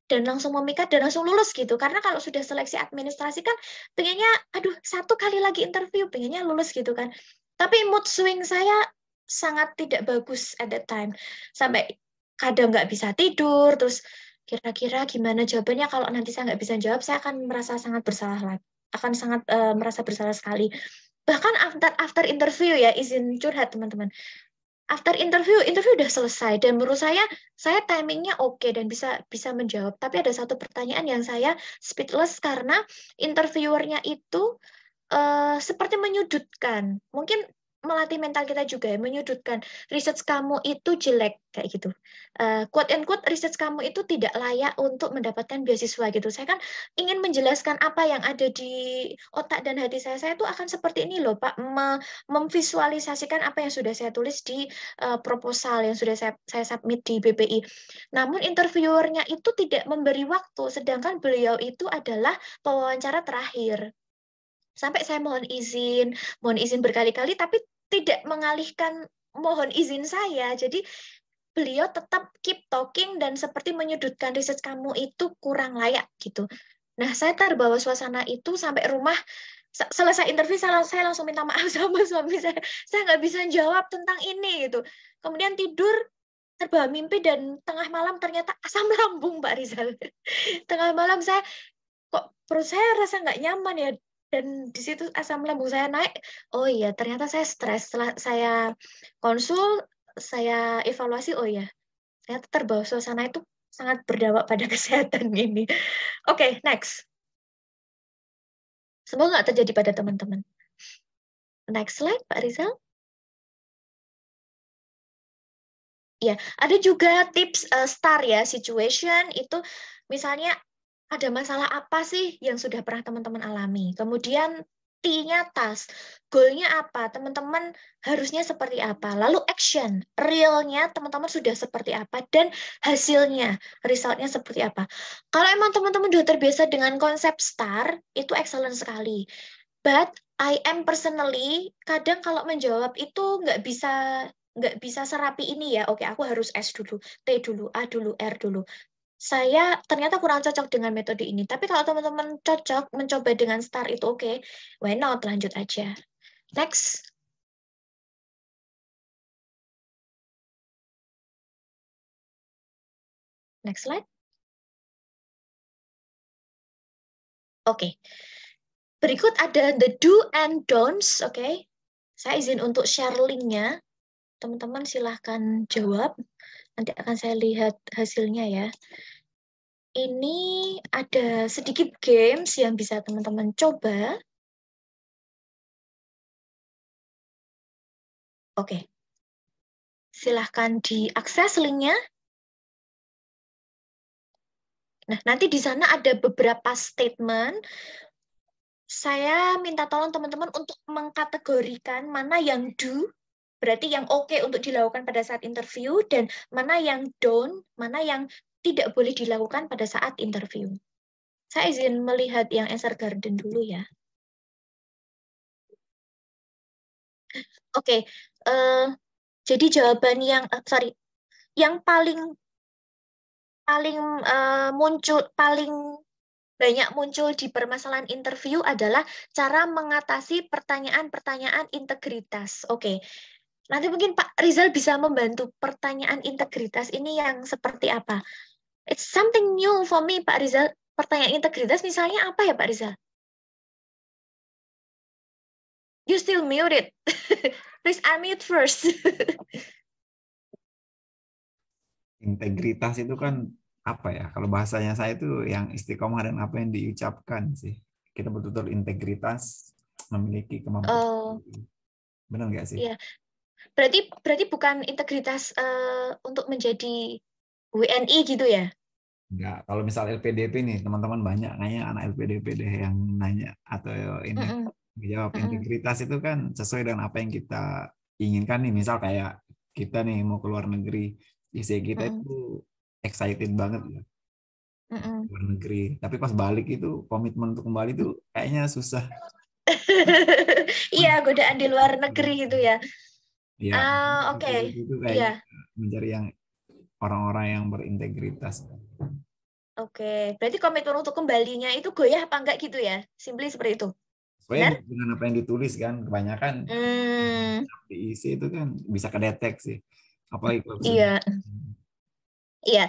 dan langsung memikat dan langsung lulus gitu. Karena kalau sudah seleksi administrasi kan pengennya, aduh 1 kali lagi interview, pengennya lulus gitu kan. Tapi mood swing saya sangat tidak bagus at that time. Sampai kadang nggak bisa tidur, terus kira-kira gimana jawabannya kalau nanti saya nggak bisa jawab, saya akan merasa sangat bersalah lagi. Akan sangat merasa bersalah sekali. Bahkan after interview ya, izin curhat teman-teman. After interview udah selesai dan menurut saya timingnya oke dan bisa menjawab. Tapi ada satu pertanyaan yang saya speechless karena interviewernya itu seperti menyudutkan. Mungkin melatih mental kita juga ya, menyudutkan. Research kamu itu jelek, kayak gitu. Quote and quote, research kamu itu tidak layak untuk mendapatkan beasiswa gitu. Saya kan ingin menjelaskan apa yang ada di otak dan hati saya. Saya tuh akan seperti ini loh, Pak. Memvisualisasikan apa yang sudah saya tulis di proposal yang sudah saya submit di BPI. Namun interviewernya itu tidak memberi waktu, sedangkan beliau itu adalah pewawancara terakhir. Sampai saya mohon izin berkali-kali, tapi tidak mengalihkan mohon izin saya. Jadi beliau tetap keep talking dan seperti menyudutkan, research kamu itu kurang layak gitu. Nah, saya terbawa suasana itu sampai rumah. Selesai interview, saya langsung minta maaf sama suami saya. Saya nggak bisa jawab tentang ini gitu. Kemudian tidur, terbawa mimpi, dan tengah malam ternyata asam lambung, Pak Rizal. Tengah malam saya, kok perut saya rasa nggak nyaman ya, dan di situ asam lambung saya naik. Oh iya, ternyata saya stres. Setelah saya konsul, saya evaluasi, oh iya, ternyata terbawa suasana itu sangat berdampak pada kesehatan ini. Oke, next. Semoga nggak terjadi pada teman-teman. Next slide, Pak Rizal. Ya, ada juga tips STAR ya, situation itu misalnya ada masalah apa sih yang sudah pernah teman-teman alami. Kemudian T-nya task, goal-nya apa, teman-teman harusnya seperti apa. Lalu action, real-nya teman-teman sudah seperti apa, dan hasilnya, result-nya seperti apa. Kalau emang teman-teman sudah terbiasa dengan konsep STAR, itu excellent sekali. But I am personally, kadang kalau menjawab itu nggak bisa serapi ini ya. Oke, aku harus S dulu, T dulu, A dulu, R dulu. Saya ternyata kurang cocok dengan metode ini. Tapi kalau teman-teman cocok mencoba dengan STAR itu oke. Why not? Lanjut aja. Next. Next slide. Oke. Berikut ada the do and don'ts. Oke. Saya izin untuk share link-nya. Teman-teman silahkan jawab. Nanti akan saya lihat hasilnya ya. Ini ada sedikit games yang bisa teman-teman coba. Oke. Silahkan diakses linknya. Nah, nanti di sana ada beberapa statement. Saya minta tolong teman-teman untuk mengkategorikan mana yang do, berarti yang oke untuk dilakukan pada saat interview, dan mana yang don't, mana yang tidak boleh dilakukan pada saat interview. Saya izin melihat yang Answer Garden dulu ya. Oke, jadi jawaban yang paling banyak muncul di permasalahan interview adalah cara mengatasi pertanyaan-pertanyaan integritas. Oke, nanti mungkin Pak Rizal bisa membantu pertanyaan integritas ini yang seperti apa. It's something new for me, Pak Rizal. Pertanyaan integritas misalnya apa ya, Pak Rizal? You still muted. Please unmute first. Integritas itu kan apa ya? Kalau bahasanya saya itu yang istiqomah dan apa yang diucapkan sih. Kita betul-betul integritas, memiliki kemampuan. Oh, Benar nggak sih? iya. Berarti bukan integritas untuk menjadi WNI gitu ya? Enggak. Kalau misal LPDP nih, teman-teman banyak kayaknya anak LPDP deh yang nanya atau ini Mm-mm. jawab. Mm-mm. Integritas itu kan sesuai dengan apa yang kita inginkan nih. Misal kayak kita nih mau ke luar negeri, isi kita Mm-mm. itu excited banget ya Mm-mm. luar negeri. Tapi pas balik itu komitmen untuk kembali itu kayaknya susah. Iya, godaan di luar negeri itu ya. Ya, Oke. itu Iya, kayaknya mencari yang orang-orang yang berintegritas. oke. Berarti komitmen untuk kembalinya itu goyah apa enggak gitu ya? Simply seperti itu. Soalnya Benar? dengan apa yang ditulis kan, kebanyakan Hmm, diisi itu kan bisa kedeteksi. Apalagi kalau sudah. iya. Iya.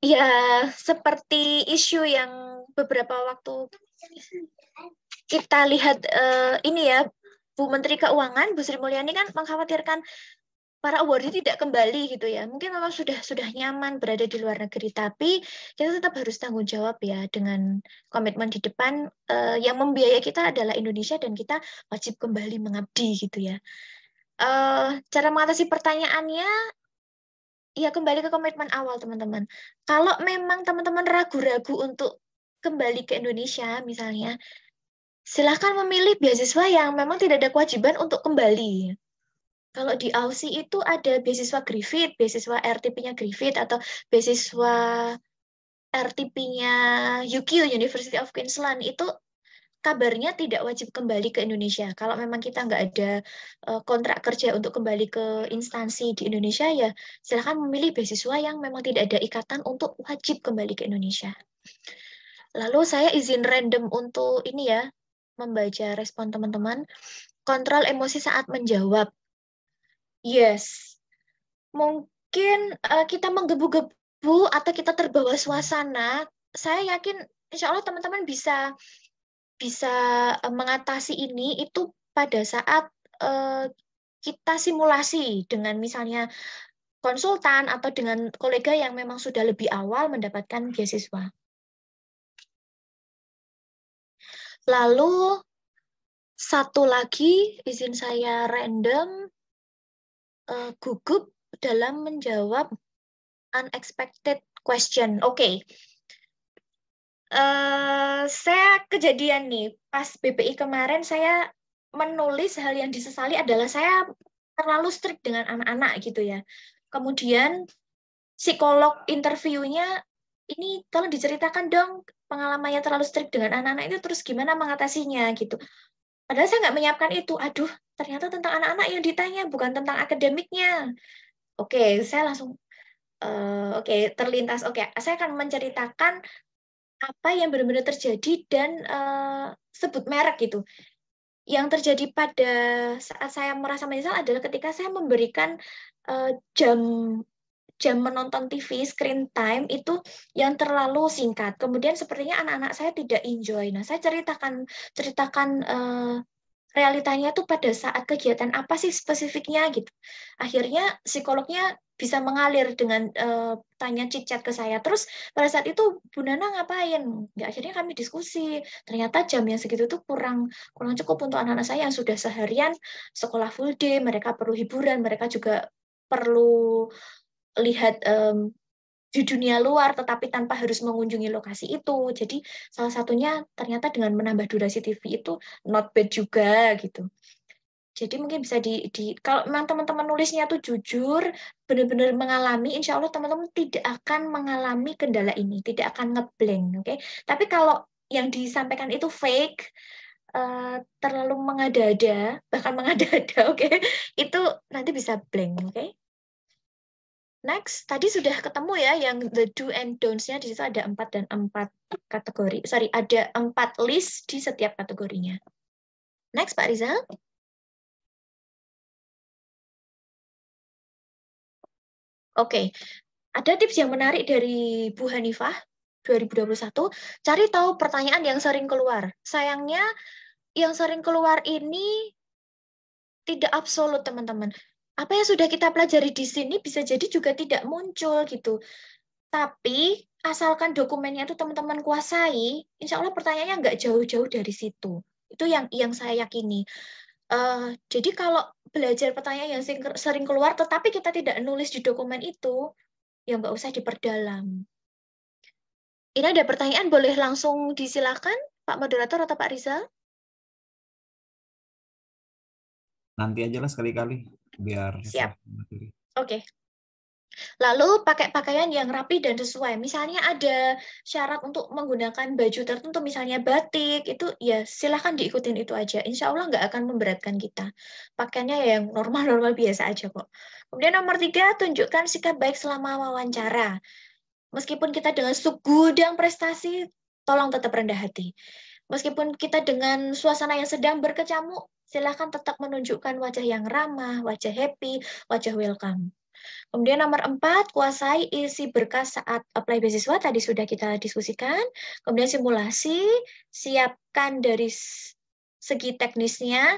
Ya, seperti isu yang beberapa waktu kita lihat ini ya, Bu Menteri Keuangan, Bu Sri Mulyani kan mengkhawatirkan para awardee tidak kembali gitu ya. Mungkin memang sudah nyaman berada di luar negeri, tapi kita tetap harus tanggung jawab ya dengan komitmen di depan, yang membiayai kita adalah Indonesia dan kita wajib kembali mengabdi gitu ya. Cara mengatasi pertanyaannya ya kembali ke komitmen awal teman-teman. Kalau memang teman-teman ragu-ragu untuk kembali ke Indonesia misalnya, silahkan memilih beasiswa yang memang tidak ada kewajiban untuk kembali. Kalau di Aussie itu ada beasiswa Griffith, beasiswa RTP-nya Griffith, atau beasiswa RTP-nya UQ, University of Queensland, itu kabarnya tidak wajib kembali ke Indonesia. Kalau memang kita nggak ada kontrak kerja untuk kembali ke instansi di Indonesia, ya silakan memilih beasiswa yang memang tidak ada ikatan untuk wajib kembali ke Indonesia. Lalu saya izin random untuk ini ya, membaca respon teman-teman. Kontrol emosi saat menjawab. Yes, mungkin kita menggebu-gebu atau kita terbawa suasana. Saya yakin insya Allah teman-teman bisa mengatasi ini itu pada saat kita simulasi dengan misalnya konsultan atau dengan kolega yang memang sudah lebih awal mendapatkan beasiswa. Lalu satu lagi izin saya random, gugup dalam menjawab unexpected question. Oke. Saya kejadian nih, pas BPI kemarin saya menulis hal yang disesali adalah saya terlalu strict dengan anak-anak gitu ya. Kemudian psikolog interviewnya, ini tolong diceritakan dong pengalamannya terlalu strict dengan anak-anak itu terus gimana mengatasinya gitu. Padahal saya nggak menyiapkan itu. Aduh, ternyata tentang anak-anak yang ditanya, bukan tentang akademiknya. Oke, saya langsung, terlintas. Oke, saya akan menceritakan apa yang benar-benar terjadi dan sebut merek gitu. Yang terjadi pada saat saya merasa menyesal adalah ketika saya memberikan jam menonton TV, screen time itu yang terlalu singkat. Kemudian sepertinya anak-anak saya tidak enjoy. Nah, saya ceritakan realitanya tuh pada saat kegiatan apa sih spesifiknya gitu. Akhirnya psikolognya bisa mengalir dengan tanya chit-chat ke saya. Terus pada saat itu Bu Nana ngapain? Ya, akhirnya kami diskusi. Ternyata jam yang segitu tuh kurang cukup untuk anak-anak saya yang sudah seharian sekolah full day, mereka perlu hiburan, mereka juga perlu lihat di dunia luar, tetapi tanpa harus mengunjungi lokasi itu. Jadi salah satunya ternyata dengan menambah durasi TV itu not bad juga gitu. Jadi mungkin bisa kalau memang teman-teman nulisnya tuh jujur, benar-benar mengalami, insya Allah teman-teman tidak akan mengalami kendala ini, tidak akan ngeblank, oke? Tapi kalau yang disampaikan itu fake, terlalu mengada-ada, bahkan mengada-ada, oke? Itu nanti bisa blank, oke? Next, tadi sudah ketemu ya yang the do and don'ts-nya, di situ ada 4 dan 4 kategori. Sorry, ada 4 list di setiap kategorinya. Next, Pak Rizal. Oke, ada tips yang menarik dari Bu Hanifah 2021. Cari tahu pertanyaan yang sering keluar. Sayangnya yang sering keluar ini tidak absolut, teman-teman. Apa yang sudah kita pelajari di sini bisa jadi juga tidak muncul gitu. Tapi asalkan dokumennya itu teman-teman kuasai, insya Allah pertanyaannya nggak jauh-jauh dari situ. Itu yang saya yakini. Jadi kalau belajar pertanyaan yang sering keluar, tetapi kita tidak nulis di dokumen itu, ya nggak usah diperdalam. Ini ada pertanyaan, boleh langsung disilakan Pak Moderator atau Pak Rizal? Nanti aja lah sekali-kali, biar Siap. Oke. Lalu pakai pakaian yang rapi dan sesuai. Misalnya ada syarat untuk menggunakan baju tertentu, misalnya batik, itu ya silahkan diikutin itu aja. Insya Allah nggak akan memberatkan kita. Pakaiannya yang normal-normal biasa aja kok. Kemudian nomor 3, tunjukkan sikap baik selama wawancara. Meskipun kita dengan segudang prestasi, tolong tetap rendah hati. Meskipun kita dengan suasana yang sedang berkecamuk, silahkan tetap menunjukkan wajah yang ramah, wajah happy, wajah welcome. Kemudian nomor 4, kuasai isi berkas saat apply beasiswa, tadi sudah kita diskusikan. Kemudian simulasi, siapkan dari segi teknisnya,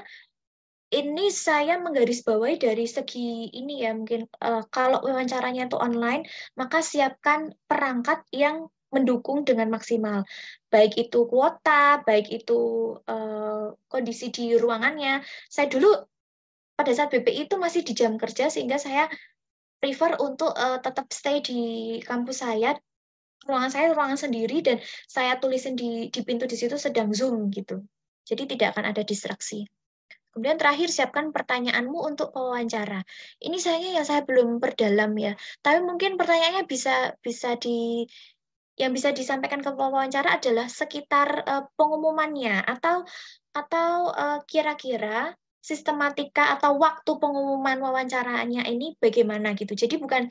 ini saya menggarisbawahi dari segi ini ya, mungkin kalau wawancaranya itu online, maka siapkan perangkat yang mendukung dengan maksimal. Baik itu kuota, baik itu kondisi di ruangannya. Saya dulu pada saat BPI itu masih di jam kerja, sehingga saya prefer untuk tetap stay di kampus saya, ruangan sendiri, dan saya tulisin di pintu di situ sedang Zoom gitu. Jadi tidak akan ada distraksi. Kemudian terakhir, siapkan pertanyaanmu untuk wawancara. Ini sayangnya yang saya belum perdalam ya. Tapi mungkin pertanyaannya yang bisa disampaikan ke wawancara adalah sekitar pengumumannya, atau kira-kira sistematika atau waktu pengumuman wawancaranya ini bagaimana gitu. Jadi bukan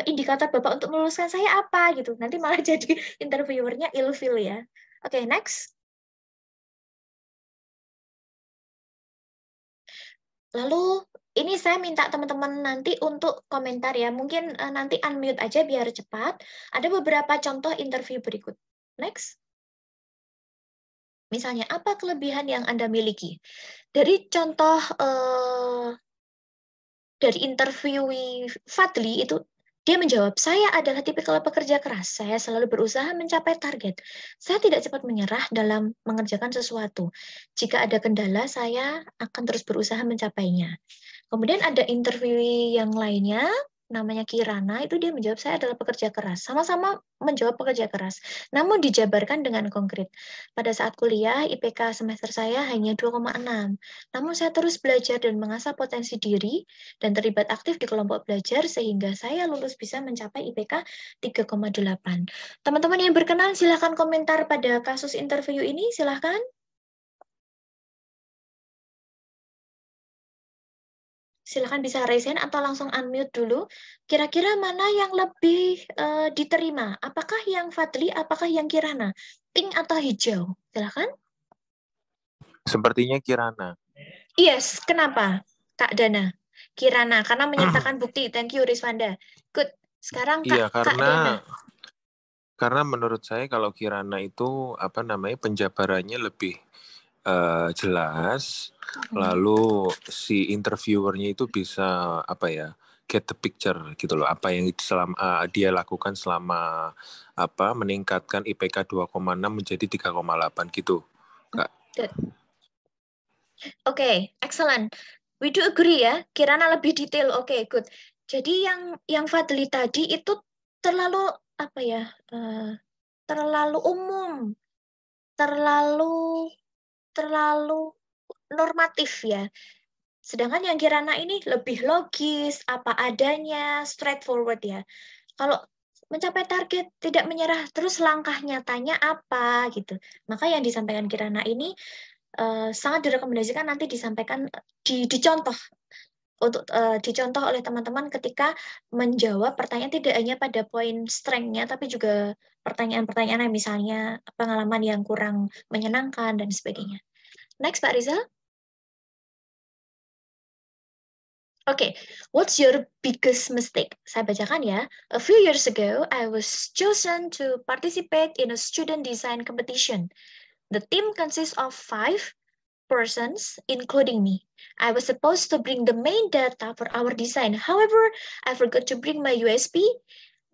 indikator Bapak untuk meluluskan saya apa gitu. Nanti malah jadi interviewernya ilfil ya. Oke, next. Lalu ini saya minta teman-teman nanti untuk komentar ya. Mungkin nanti unmute aja biar cepat. Ada beberapa contoh interview berikut. Next. Misalnya, apa kelebihan yang Anda miliki? Dari contoh dari interview Fadli itu, dia menjawab, saya adalah tipikal pekerja keras. Saya selalu berusaha mencapai target. Saya tidak cepat menyerah dalam mengerjakan sesuatu. Jika ada kendala, saya akan terus berusaha mencapainya. Kemudian ada interview yang lainnya, namanya Kirana, itu dia menjawab, saya adalah pekerja keras. Sama-sama menjawab pekerja keras, namun dijabarkan dengan konkret. Pada saat kuliah, IPK semester saya hanya 2,6. Namun saya terus belajar dan mengasah potensi diri dan terlibat aktif di kelompok belajar sehingga saya lulus bisa mencapai IPK 3,8. Teman-teman yang berkenan, silahkan komentar pada kasus interview ini, silahkan. Silahkan bisa raise hand atau langsung unmute dulu. Kira-kira mana yang lebih diterima? Apakah yang Fadli, apakah yang Kirana? Pink atau hijau? Silahkan. Sepertinya Kirana. Yes, kenapa? Kak Dana. Kirana, karena menyertakan bukti. Thank you, Rizwanda. Good. Sekarang Iya, Kak Dana. Karena menurut saya kalau Kirana itu penjabarannya lebih jelas, lalu si interviewernya itu bisa get the picture gitu loh, apa yang dia lakukan selama meningkatkan IPK 2,6 menjadi 3,8 gitu, Kak. Good. Oke, excellent. We do agree ya, Kirana lebih detail. Oke, good. Jadi yang Fadli tadi itu terlalu terlalu umum, terlalu normatif ya. Sedangkan yang Kirana ini lebih logis, apa adanya, straightforward ya. Kalau mencapai target, tidak menyerah, terus langkah nyatanya apa gitu. Maka yang disampaikan Kirana ini sangat direkomendasikan nanti disampaikan, dicontoh untuk dicontoh oleh teman-teman ketika menjawab pertanyaan, tidak hanya pada poin strength-nya, tapi juga pertanyaan-pertanyaan yang misalnya pengalaman yang kurang menyenangkan dan sebagainya. Next, Pak Rizal. Okay, what's your biggest mistake? Saya bacakan ya. A few years ago, I was chosen to participate in a student design competition. The team consists of 5 persons, including me. I was supposed to bring the main data for our design. However, I forgot to bring my USB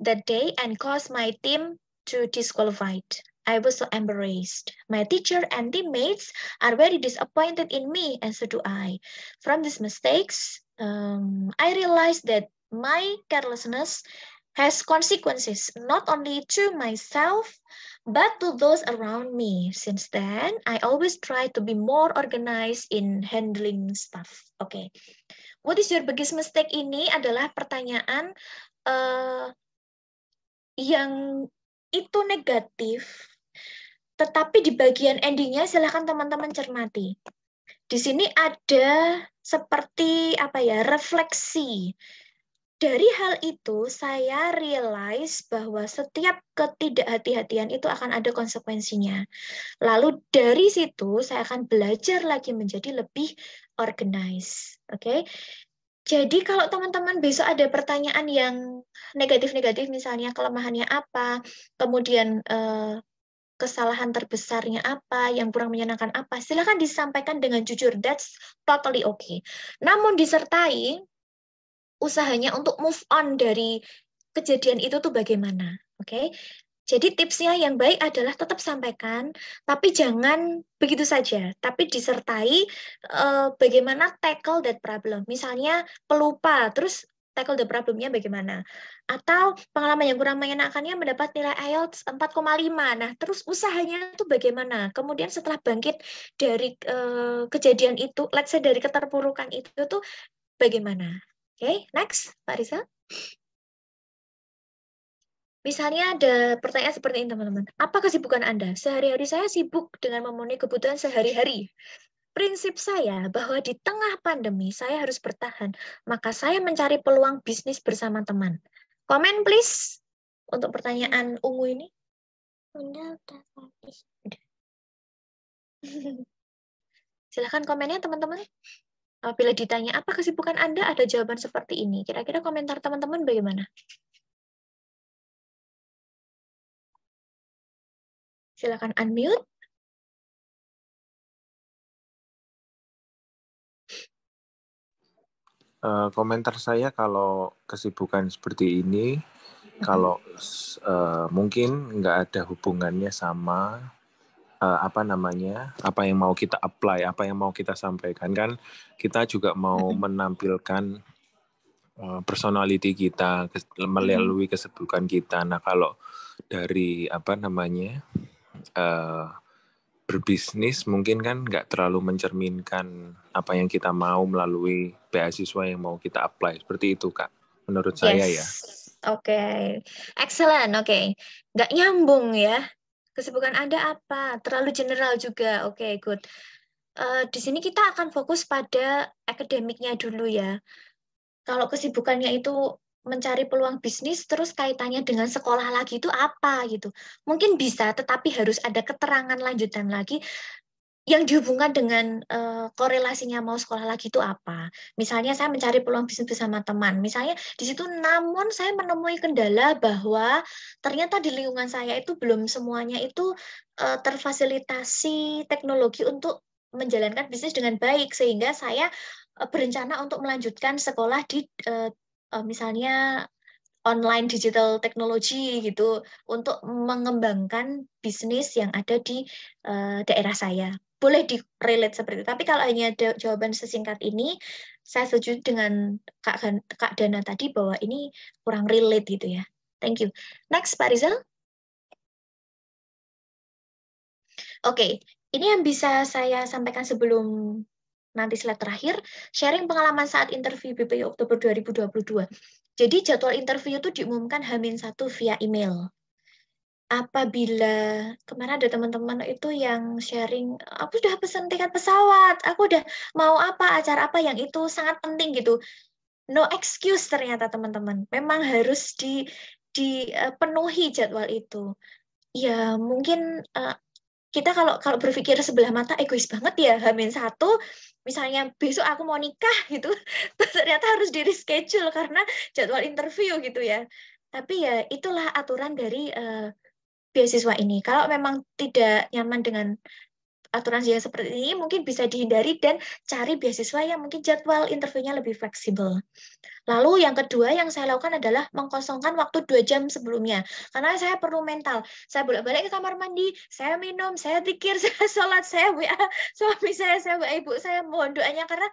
that day and caused my team to disqualified. I was so embarrassed. My teacher and teammates are very disappointed in me, and so do I. From these mistakes, I realized that my carelessness has consequences, not only to myself, but to those around me. Since then, I always try to be more organized in handling stuff. Okay. What is your biggest mistake? Ini adalah pertanyaan yang itu negatif, tetapi di bagian endingnya silahkan teman-teman cermati. Di sini ada seperti refleksi. Dari hal itu, saya realize bahwa setiap ketidakhati-hatian itu akan ada konsekuensinya. Lalu dari situ, saya akan belajar lagi menjadi lebih organized. Oke? Jadi kalau teman-teman besok ada pertanyaan yang negatif-negatif, misalnya kelemahannya apa, kemudian kesalahan terbesarnya apa, yang kurang menyenangkan apa, silakan disampaikan dengan jujur. That's totally okay. Namun disertai usahanya untuk move on dari kejadian itu tuh bagaimana. Oke. Jadi tipsnya yang baik adalah tetap sampaikan, tapi jangan begitu saja. Tapi disertai bagaimana tackle that problem. Misalnya pelupa, terus tackle the problemnya bagaimana. Atau pengalaman yang kurang menyenangkannya mendapat nilai IELTS 4,5. Nah, terus usahanya itu bagaimana. Kemudian setelah bangkit dari kejadian itu, let's say dari keterpurukan itu tuh bagaimana. Oke, next, Pak Rizal. Misalnya ada pertanyaan seperti ini, teman-teman. Apa kesibukan Anda? Sehari-hari saya sibuk dengan memenuhi kebutuhan sehari-hari. Prinsip saya bahwa di tengah pandemi saya harus bertahan, maka saya mencari peluang bisnis bersama teman. Komen please untuk pertanyaan ungu ini. Silahkan komennya teman-teman. Apabila ditanya apa kesibukan Anda, ada jawaban seperti ini. Kira-kira komentar teman-teman bagaimana? Silakan unmute. Komentar saya kalau kesibukan seperti ini, kalau mungkin nggak ada hubungannya sama apa yang mau kita apply, apa yang mau kita sampaikan, kan kita juga mau menampilkan personality kita melalui kesibukan kita. Nah, kalau dari berbisnis mungkin kan nggak terlalu mencerminkan apa yang kita mau melalui beasiswa yang mau kita apply. Seperti itu, Kak. Menurut saya ya. Oke. Excellent. Oke. Nggak nyambung ya. Kesibukan Anda apa? Terlalu general juga. Oke, good. Di sini kita akan fokus pada akademiknya dulu ya. Kalau kesibukannya itu mencari peluang bisnis, terus kaitannya dengan sekolah lagi itu apa gitu. Mungkin bisa, tetapi harus ada keterangan lanjutan lagi yang dihubungkan dengan korelasinya mau sekolah lagi itu apa. Misalnya saya mencari peluang bisnis bersama teman. Misalnya di situ namun saya menemui kendala bahwa ternyata di lingkungan saya itu belum semuanya itu terfasilitasi teknologi untuk menjalankan bisnis dengan baik, sehingga saya berencana untuk melanjutkan sekolah di misalnya online digital technology gitu untuk mengembangkan bisnis yang ada di daerah saya. Boleh di-relate seperti itu. Tapi kalau hanya ada jawaban sesingkat ini, saya setuju dengan Kak Dana tadi bahwa ini kurang relate gitu ya. Thank you. Next, Pak Rizal. Oke, ini yang bisa saya sampaikan sebelum nanti slide terakhir, sharing pengalaman saat interview BPI Oktober 2022. Jadi jadwal interview itu diumumkan H-1 via email. Apabila kemarin ada teman-teman itu yang sharing, aku sudah pesan tiket pesawat, aku udah mau apa, acara apa yang itu sangat penting gitu. No excuse ternyata teman-teman. Memang harus dipenuhi jadwal itu. Ya mungkin kita kalau berpikir sebelah mata egois banget ya, H-1 misalnya besok aku mau nikah gitu, ternyata harus di reschedule karena jadwal interview gitu ya. Tapi ya itulah aturan dari beasiswa ini. Kalau memang tidak nyaman dengan aturan yang seperti ini, mungkin bisa dihindari dan cari beasiswa yang mungkin jadwal interviewnya lebih fleksibel. Lalu yang kedua yang saya lakukan adalah mengkosongkan waktu 2 jam sebelumnya. Karena saya perlu mental. Saya bolak-balik ke kamar mandi, saya minum, saya zikir, saya sholat, saya WA suami saya WA ibu saya, mohon doanya karena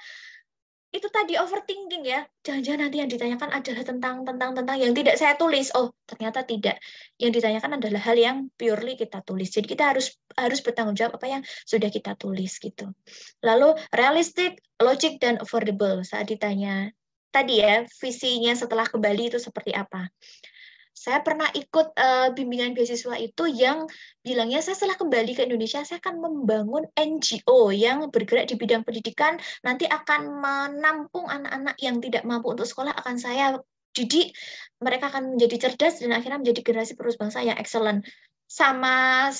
itu tadi overthinking ya. Jangan-jangan nanti yang ditanyakan adalah tentang yang tidak saya tulis. Oh, ternyata tidak. Yang ditanyakan adalah hal yang purely kita tulis. Jadi kita harus bertanggung jawab apa yang sudah kita tulis gitu. Lalu realistic, logic dan affordable saat ditanya tadi ya, visinya setelah ke Bali itu seperti apa. Saya pernah ikut bimbingan beasiswa itu yang bilangnya saya setelah kembali ke Indonesia, saya akan membangun NGO yang bergerak di bidang pendidikan, nanti akan menampung anak-anak yang tidak mampu untuk sekolah, akan saya didik, mereka akan menjadi cerdas dan akhirnya menjadi generasi penerus bangsa yang excellent. Sama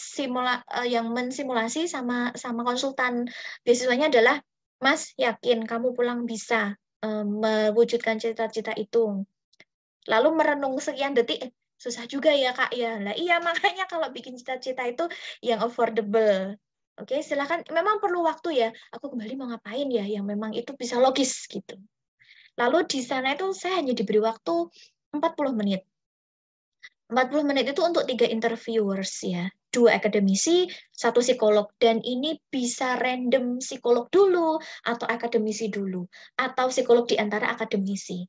yang mensimulasi sama konsultan beasiswanya adalah, Mas, yakin kamu pulang bisa mewujudkan cita-cita itu. Lalu merenung sekian detik, susah juga ya Kak ya. Lah iya, makanya kalau bikin cita-cita itu yang affordable. Oke, silakan. Memang perlu waktu ya. Aku kembali mau ngapain ya yang memang itu bisa logis gitu. Lalu di sana itu saya hanya diberi waktu 40 menit. 40 menit itu untuk 3 interviewers ya. 2 akademisi, 1 psikolog. Dan ini bisa random psikolog dulu, atau akademisi dulu. Atau psikolog di antara akademisi.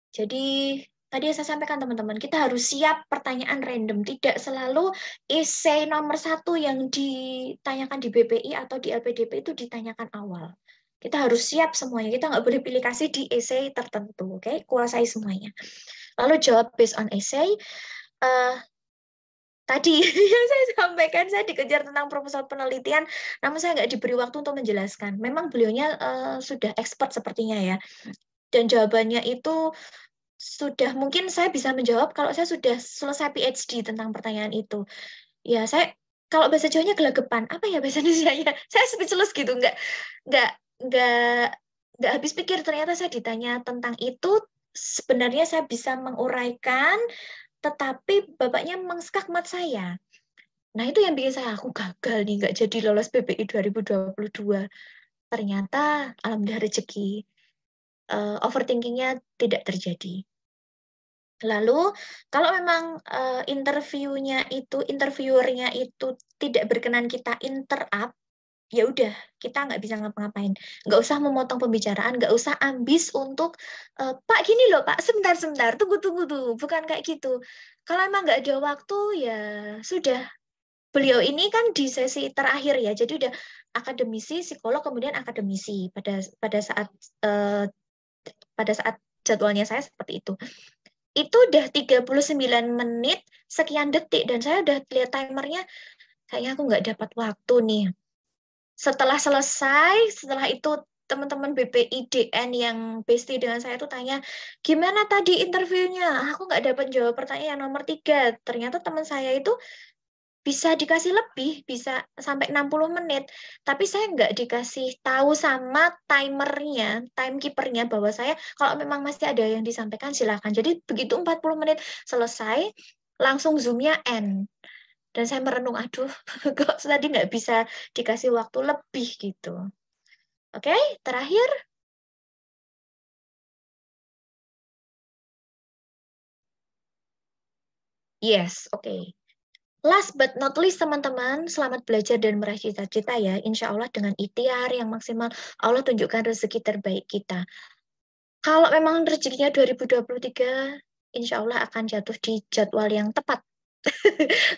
Jadi tadi saya sampaikan teman-teman, kita harus siap pertanyaan random. Tidak selalu essay nomor 1 yang ditanyakan di BPI atau di LPDP itu ditanyakan awal. Kita harus siap semuanya. Kita nggak boleh pilih kasih di essay tertentu. Oke, kuasai semuanya. Lalu jawab based on essay. Tadi yang saya sampaikan, saya dikejar tentang proposal penelitian, namun saya nggak diberi waktu untuk menjelaskan. Memang beliaunya sudah expert sepertinya ya. Dan jawabannya itu sudah, mungkin saya bisa menjawab kalau saya sudah selesai PhD tentang pertanyaan itu. Ya, saya kalau bahasa Jawanya gelagapan. Apa ya bahasa Indonesianya? Saya speechless gitu, nggak nggak habis pikir. Ternyata saya ditanya tentang itu, sebenarnya saya bisa menguraikan, tetapi bapaknya mengskakmat saya. Nah, itu yang bikin aku gagal nih, nggak jadi lolos PPI 2022. Ternyata, alhamdulillah rezeki, overthinkingnya tidak terjadi. Lalu, kalau memang interviewernya itu tidak berkenan kita interrupt, ya udah, kita nggak bisa ngapa-ngapain. Nggak usah memotong pembicaraan, nggak usah ambis untuk, Pak, gini loh, Pak, sebentar, tunggu tuh. Bukan kayak gitu. Kalau emang nggak ada waktu, ya sudah. Beliau ini kan di sesi terakhir ya, jadi udah akademisi, psikolog, kemudian akademisi pada saat jadwalnya saya seperti itu. Itu udah 39 menit sekian detik, dan saya udah lihat timernya, kayaknya aku nggak dapat waktu nih. Setelah selesai, setelah itu teman-teman BPIDN yang bestie dengan saya itu tanya, gimana tadi interviewnya? Aku nggak dapat jawab pertanyaan nomor 3. Ternyata teman saya itu bisa dikasih lebih, bisa sampai 60 menit. Tapi saya nggak dikasih tahu sama timekeepernya bahwa saya, kalau memang masih ada yang disampaikan, silakan. Jadi begitu 40 menit selesai, langsung Zoom-nya end. Dan saya merenung, aduh, kok tadi nggak bisa dikasih waktu lebih gitu. Oke, terakhir. Yes, oke. Last but not least, teman-teman, selamat belajar dan meraih cita-cita ya. Insya Allah dengan ikhtiar yang maksimal, Allah tunjukkan rezeki terbaik kita. Kalau memang rezekinya 2023, insya Allah akan jatuh di jadwal yang tepat.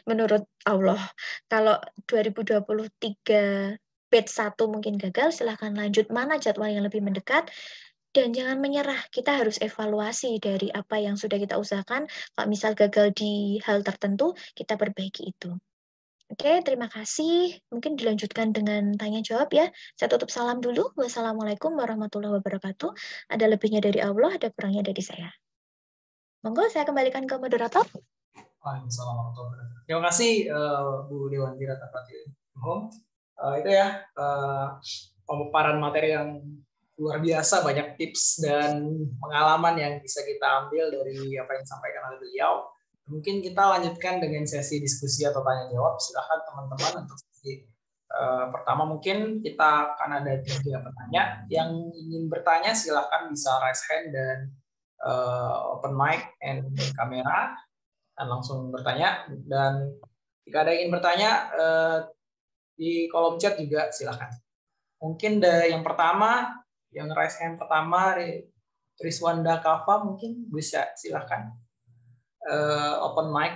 Menurut Allah. Kalau 2023 batch 1 mungkin gagal, silahkan lanjut mana jadwal yang lebih mendekat. Dan jangan menyerah, kita harus evaluasi dari apa yang sudah kita usahakan. Kalau misal gagal di hal tertentu, kita perbaiki itu. Oke, terima kasih. Mungkin dilanjutkan dengan tanya jawab ya. Saya tutup salam dulu. Wassalamualaikum warahmatullahi wabarakatuh. Ada lebihnya dari Allah, ada kurangnya dari saya. Monggo saya kembalikan ke moderator. Waalaikumsalam warahmatullahi wabarakatuh. Terima kasih Bu Dewanti Ratna Pratiwi. Itu ya pemaparan materi yang luar biasa, banyak tips dan pengalaman yang bisa kita ambil dari apa yang disampaikan oleh beliau. Mungkin kita lanjutkan dengan sesi diskusi atau tanya jawab. Silakan teman-teman untuk sesi pertama. Mungkin kita akan ada 3 penanya. Yang ingin bertanya silakan bisa raise hand dan open mic and kamera dan langsung bertanya. Dan jika ada yang ingin bertanya di kolom chat juga silakan. Mungkin yang pertama, yang raise hand pertama, Triswanda Kava, mungkin bisa silakan open mic.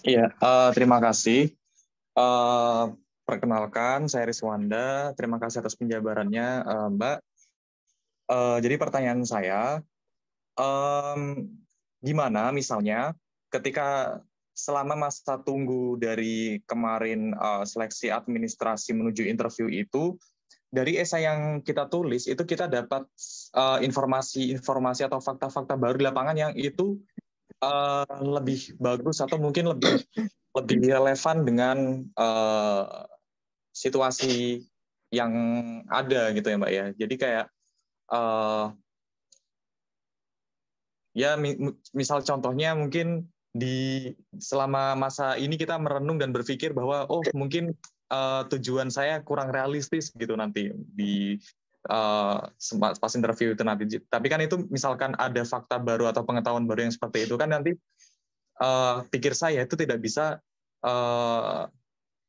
Iya, terima kasih. Perkenalkan, saya Riswanda. Terima kasih atas penjabarannya, Mbak. Jadi pertanyaan saya, gimana misalnya ketika selama masa tunggu dari kemarin seleksi administrasi menuju interview itu, dari esai yang kita tulis itu kita dapat informasi atau fakta-fakta baru di lapangan yang itu lebih bagus atau mungkin lebih relevan dengan situasi yang ada gitu ya Mbak ya. Jadi kayak Ya, misal contohnya mungkin di selama masa ini kita merenung dan berpikir bahwa mungkin tujuan saya kurang realistis gitu nanti di pas interview itu nanti. Tapi kan itu misalkan ada fakta baru atau pengetahuan baru yang seperti itu kan nanti pikir saya itu tidak bisa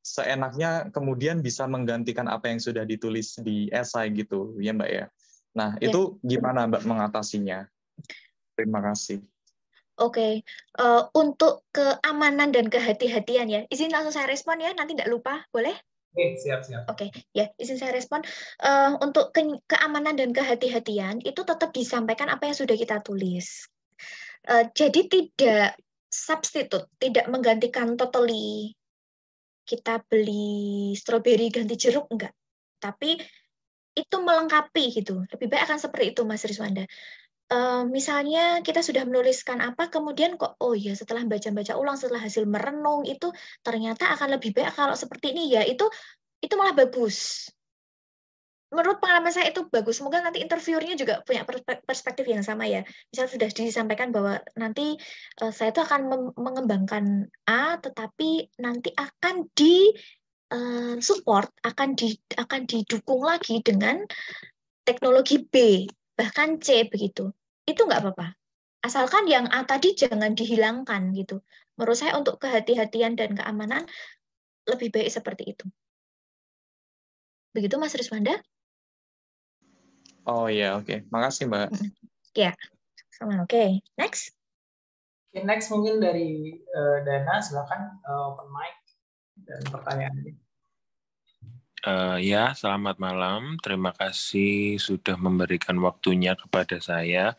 seenaknya kemudian bisa menggantikan apa yang sudah ditulis di esai gitu ya Mbak ya. Nah itu gimana Mbak mengatasinya? Terima kasih. Oke, untuk keamanan dan kehati-hatian ya, izin langsung saya respon ya, nanti tidak lupa, boleh? Oke, siap. Oke, ya, izin saya respon. Untuk keamanan dan kehati-hatian itu tetap disampaikan apa yang sudah kita tulis. Jadi tidak substitute, tidak menggantikan totally kita beli stroberi ganti jeruk, enggak. Tapi itu melengkapi gitu. Lebih baik akan seperti itu, Mas Rizwanda. Misalnya kita sudah menuliskan apa, kemudian kok, oh ya setelah baca-baca ulang, setelah hasil merenung, itu ternyata akan lebih baik kalau seperti ini, ya itu malah bagus. Menurut pengalaman saya itu bagus. Semoga nanti interviewernya juga punya perspektif yang sama ya. Misal sudah disampaikan bahwa nanti saya itu akan mengembangkan A, tetapi nanti akan di support, akan didukung lagi dengan teknologi B, bahkan C begitu. Itu nggak apa-apa. Asalkan yang A tadi jangan dihilangkan gitu. Menurut saya untuk kehati-hatian dan keamanan lebih baik seperti itu. Begitu Mas Rizwanda? Oh iya, oke. Makasih Mbak. Ya, sama. Oke. Next. Oke, next mungkin dari Dana, silakan open mic dan pertanyaannya. Ya, selamat malam. Terima kasih sudah memberikan waktunya kepada saya.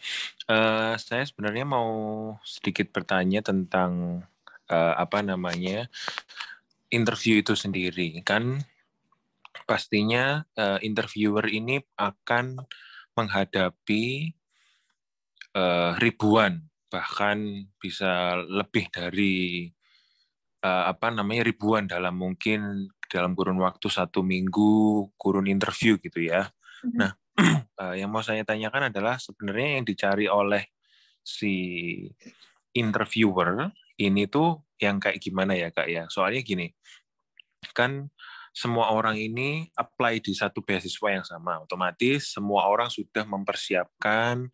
Saya sebenarnya mau sedikit bertanya tentang interview itu sendiri. Kan pastinya interviewer ini akan menghadapi ribuan, bahkan bisa lebih dari ribuan dalam kurun waktu 1 minggu kurun interview gitu ya. Nah, yang mau saya tanyakan adalah sebenarnya yang dicari oleh si interviewer ini tuh yang kayak gimana ya Kak ya? Soalnya gini, kan semua orang ini apply di satu beasiswa yang sama, otomatis semua orang sudah mempersiapkan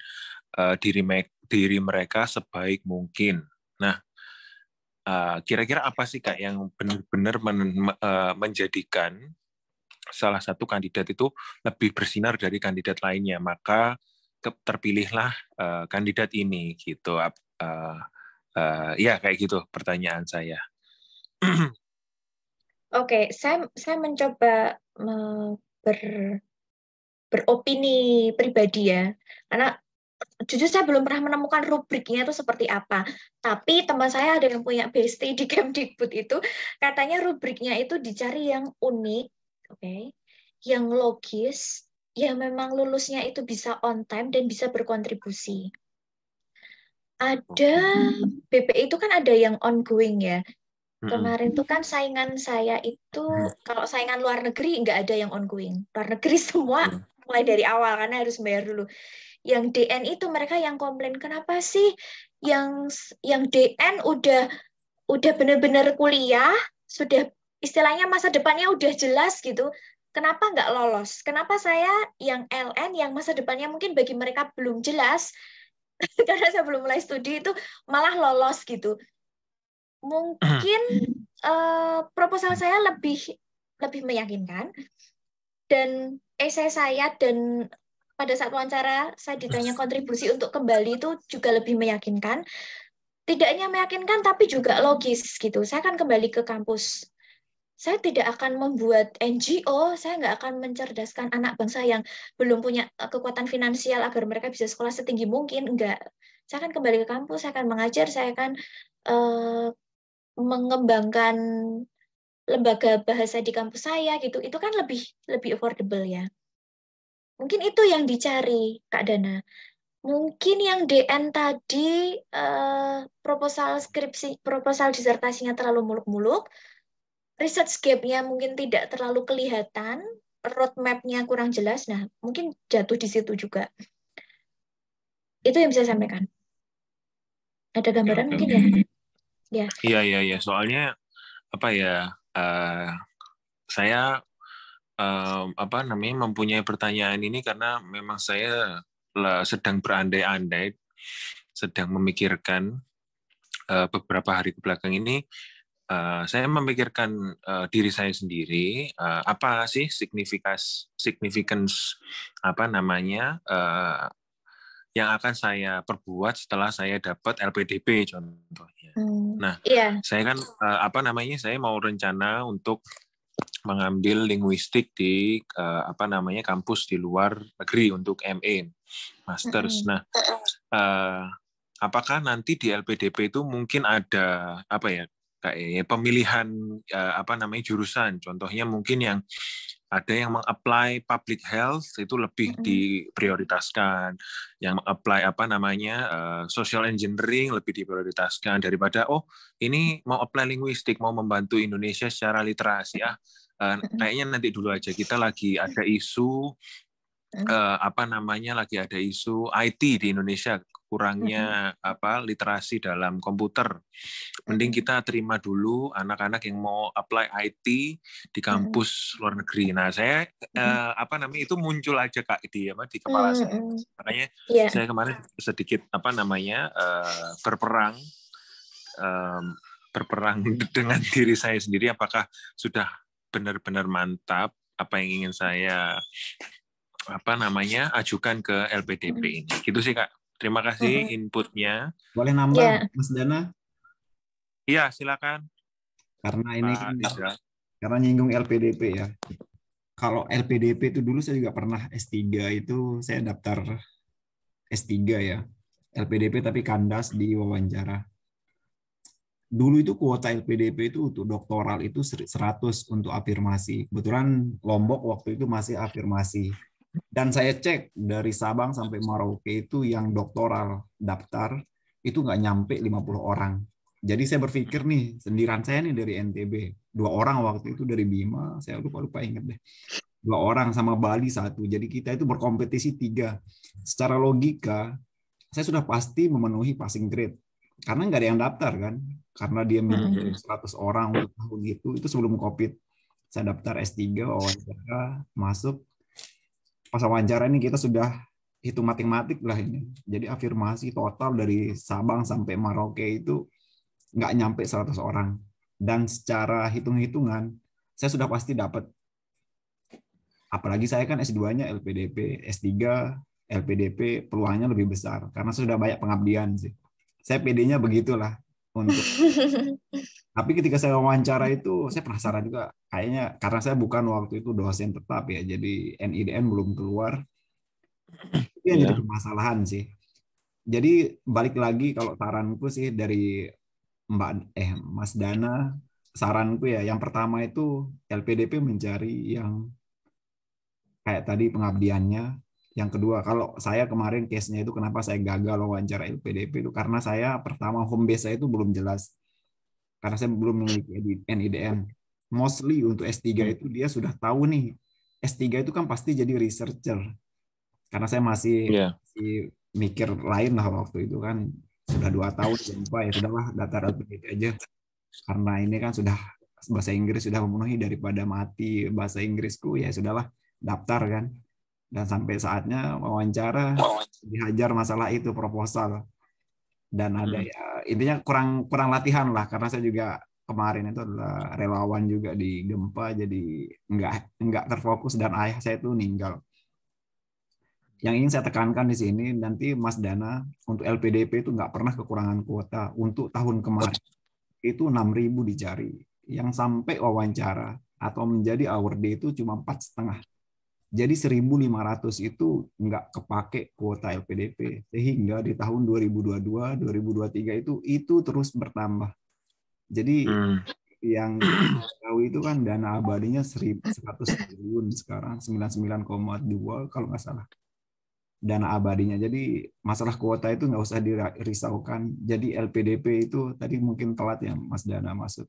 diri mereka sebaik mungkin. Nah, kira-kira apa sih Kak yang benar-benar menjadikan salah satu kandidat itu lebih bersinar dari kandidat lainnya, maka terpilihlah kandidat ini gitu. Ya kayak gitu pertanyaan saya. Oke, saya mencoba beropini pribadi ya, karena jujur saya belum pernah menemukan rubriknya itu seperti apa. Tapi teman saya ada yang punya PhD di Kemdikbud itu, katanya rubriknya itu dicari yang unik, oke, yang logis, yang memang lulusnya itu bisa on time dan bisa berkontribusi. Ada BPI itu kan ada yang ongoing ya. Kemarin tuh kan saingan saya itu, kalau saingan luar negeri nggak ada yang ongoing. Luar negeri semua mulai dari awal karena harus bayar dulu. Yang DN itu mereka yang komplain, kenapa sih yang DN udah benar-benar kuliah, sudah istilahnya masa depannya udah jelas gitu. Kenapa nggak lolos? Kenapa saya yang LN yang masa depannya mungkin bagi mereka belum jelas, karena saya belum mulai studi itu malah lolos gitu. Mungkin proposal saya lebih meyakinkan, dan esai saya dan pada saat wawancara saya ditanya kontribusi untuk kembali itu juga lebih meyakinkan. Tidak hanya meyakinkan tapi juga logis gitu. Saya akan kembali ke kampus. Saya tidak akan membuat NGO, saya nggak akan mencerdaskan anak bangsa yang belum punya kekuatan finansial agar mereka bisa sekolah setinggi mungkin, enggak. Saya akan kembali ke kampus, saya akan mengajar, saya akan mengembangkan lembaga bahasa di kampus saya gitu. Itu kan lebih affordable ya. Mungkin itu yang dicari, Kak Dana. Mungkin yang DN tadi proposal disertasinya terlalu muluk-muluk, research gap-nya mungkin tidak terlalu kelihatan, roadmap-nya kurang jelas. Nah, mungkin jatuh di situ juga. Itu yang bisa saya sampaikan. Ada gambaran Oke, mungkin oke. ya? Ya. Iya. Soalnya apa ya? Saya apa namanya mempunyai pertanyaan ini karena memang saya sedang berandai-andai, sedang memikirkan beberapa hari kebelakang ini. Saya memikirkan diri saya sendiri, apa sih significance apa namanya yang akan saya perbuat setelah saya dapat LPDP contohnya. Nah, Iya. saya kan apa namanya saya mau rencana untuk mengambil linguistik di apa namanya kampus di luar negeri untuk MA, Masters. Nah, apakah nanti di LPDP itu mungkin ada apa ya kayak pemilihan apa namanya jurusan, contohnya mungkin yang ada yang meng-apply public health itu lebih diprioritaskan, yang meng-apply apa namanya social engineering lebih diprioritaskan daripada ini mau apply linguistik mau membantu Indonesia secara literasi kayaknya nanti dulu aja, kita lagi ada isu apa namanya lagi ada isu IT di Indonesia, kurangnya apa literasi dalam komputer. Mending kita terima dulu anak-anak yang mau apply IT di kampus luar negeri. Nah, saya apa namanya itu muncul aja Kak di kepala saya. Makanya saya kemarin sedikit apa namanya berperang dengan diri saya sendiri, apakah sudah benar-benar mantap apa yang ingin saya apa namanya ajukan ke LPDP ini. Gitu sih Kak. Terima kasih inputnya. Boleh nambah Mas Dana? Iya, silakan. Karena ini kan karena nyinggung LPDP ya. Kalau LPDP itu dulu saya juga pernah S3 itu saya daftar S3 ya. LPDP tapi kandas di wawancara. Dulu itu kuota LPDP itu untuk doktoral itu 100 untuk afirmasi. Kebetulan Lombok waktu itu masih afirmasi. Dan saya cek dari Sabang sampai Merauke itu yang doktoral daftar itu nggak nyampe 50 orang. Jadi saya berpikir nih, sendiran saya nih dari NTB. 2 orang waktu itu dari Bima, saya lupa ingat deh. 2 orang sama Bali 1. Jadi kita itu berkompetisi 3. Secara logika, saya sudah pasti memenuhi passing grade. Karena nggak ada yang daftar kan. Karena dia minimum 100 orang untuk tahun itu sebelum COVID. Saya daftar S3, wawancara, masuk. Pas wawancara ini kita sudah hitung matematik lah ini. Jadi afirmasi total dari Sabang sampai Merauke itu nggak nyampe 100 orang. Dan secara hitung-hitungan, saya sudah pasti dapat. Apalagi saya kan S2-nya LPDP, S3 LPDP peluangnya lebih besar. Karena sudah banyak pengabdian sih. Saya PD-nya begitulah. Tapi ketika saya wawancara itu, saya penasaran juga. Kayaknya karena saya bukan waktu itu dosen tetap ya, jadi NIDN belum keluar. Itu yang jadi permasalahan sih. Jadi balik lagi kalau saranku sih dari Mas Dana, saranku ya yang pertama itu LPDP mencari yang kayak tadi pengabdiannya. Yang kedua, kalau saya kemarin case-nya itu kenapa saya gagal wawancara LPDP itu karena saya pertama home base saya itu belum jelas. Karena saya belum memiliki NIDN. Mostly untuk S3 itu dia sudah tahu nih. S3 itu kan pasti jadi researcher. Karena saya masih mikir lain lah waktu itu kan. Sudah 2 tahun jumpa ya sudahlah daftar LPDP aja. Karena ini kan sudah bahasa Inggris sudah memenuhi daripada mati bahasa Inggrisku ya sudahlah daftar kan. Dan sampai saatnya wawancara dihajar masalah itu proposal. Dan ada ya intinya kurang latihan lah karena saya juga kemarin itu adalah relawan juga di gempa jadi nggak terfokus dan ayah saya itu meninggal. Yang ingin saya tekankan di sini nanti Mas Dana untuk LPDP itu nggak pernah kekurangan kuota. Untuk tahun kemarin itu 6.000 dicari. Yang sampai wawancara atau menjadi award itu cuma 4,5. Jadi 1.500 itu nggak kepake kuota LPDP. Sehingga di tahun 2022, 2023 itu terus bertambah. Jadi yang tahu itu kan dana abadinya 100 triliun sekarang, 99,2 kalau nggak salah. Dana abadinya. Jadi masalah kuota itu nggak usah dirisaukan. Jadi LPDP itu tadi mungkin telat ya Mas Dana masuk.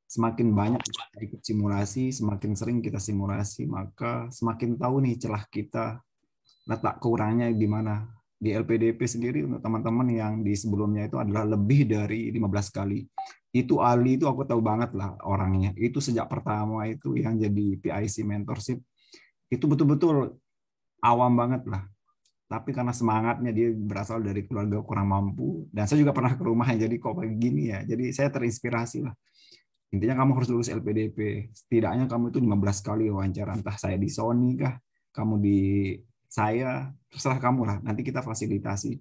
Semakin banyak kita ikut simulasi, semakin sering kita simulasi, maka semakin tahu nih celah kita, letak kurangnya di mana. Di LPDP sendiri untuk teman-teman yang di sebelumnya itu adalah lebih dari 15 kali. Itu Ali itu aku tahu banget lah orangnya. Itu sejak pertama itu yang jadi PIC mentorship itu betul-betul awam banget lah. Tapi karena semangatnya dia berasal dari keluarga kurang mampu dan saya juga pernah ke rumahnya jadi kok begini ya. Jadi saya terinspirasi lah. Intinya kamu harus lulus LPDP. Setidaknya kamu itu 15 kali wawancara, entah saya di Sony kah, kamu di saya, terserah kamu lah. Nanti kita fasilitasi.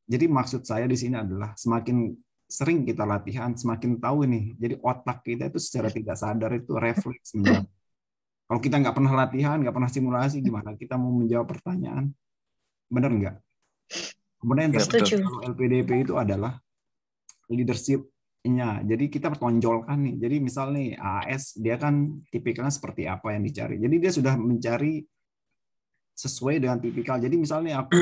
Jadi maksud saya di sini adalah semakin sering kita latihan, semakin tahu nih. Jadi otak kita itu secara tidak sadar itu refleks menjawab. Kalau kita nggak pernah latihan, nggak pernah simulasi, gimana kita mau menjawab pertanyaan? Benar nggak? Kemudian yang Setuju. kalau LPDP itu adalah leadership-nya. Jadi kita tonjolkan nih. Jadi misal nih AS dia kan tipikalnya seperti apa yang dicari. Jadi dia sudah mencari sesuai dengan tipikal. Jadi misalnya aku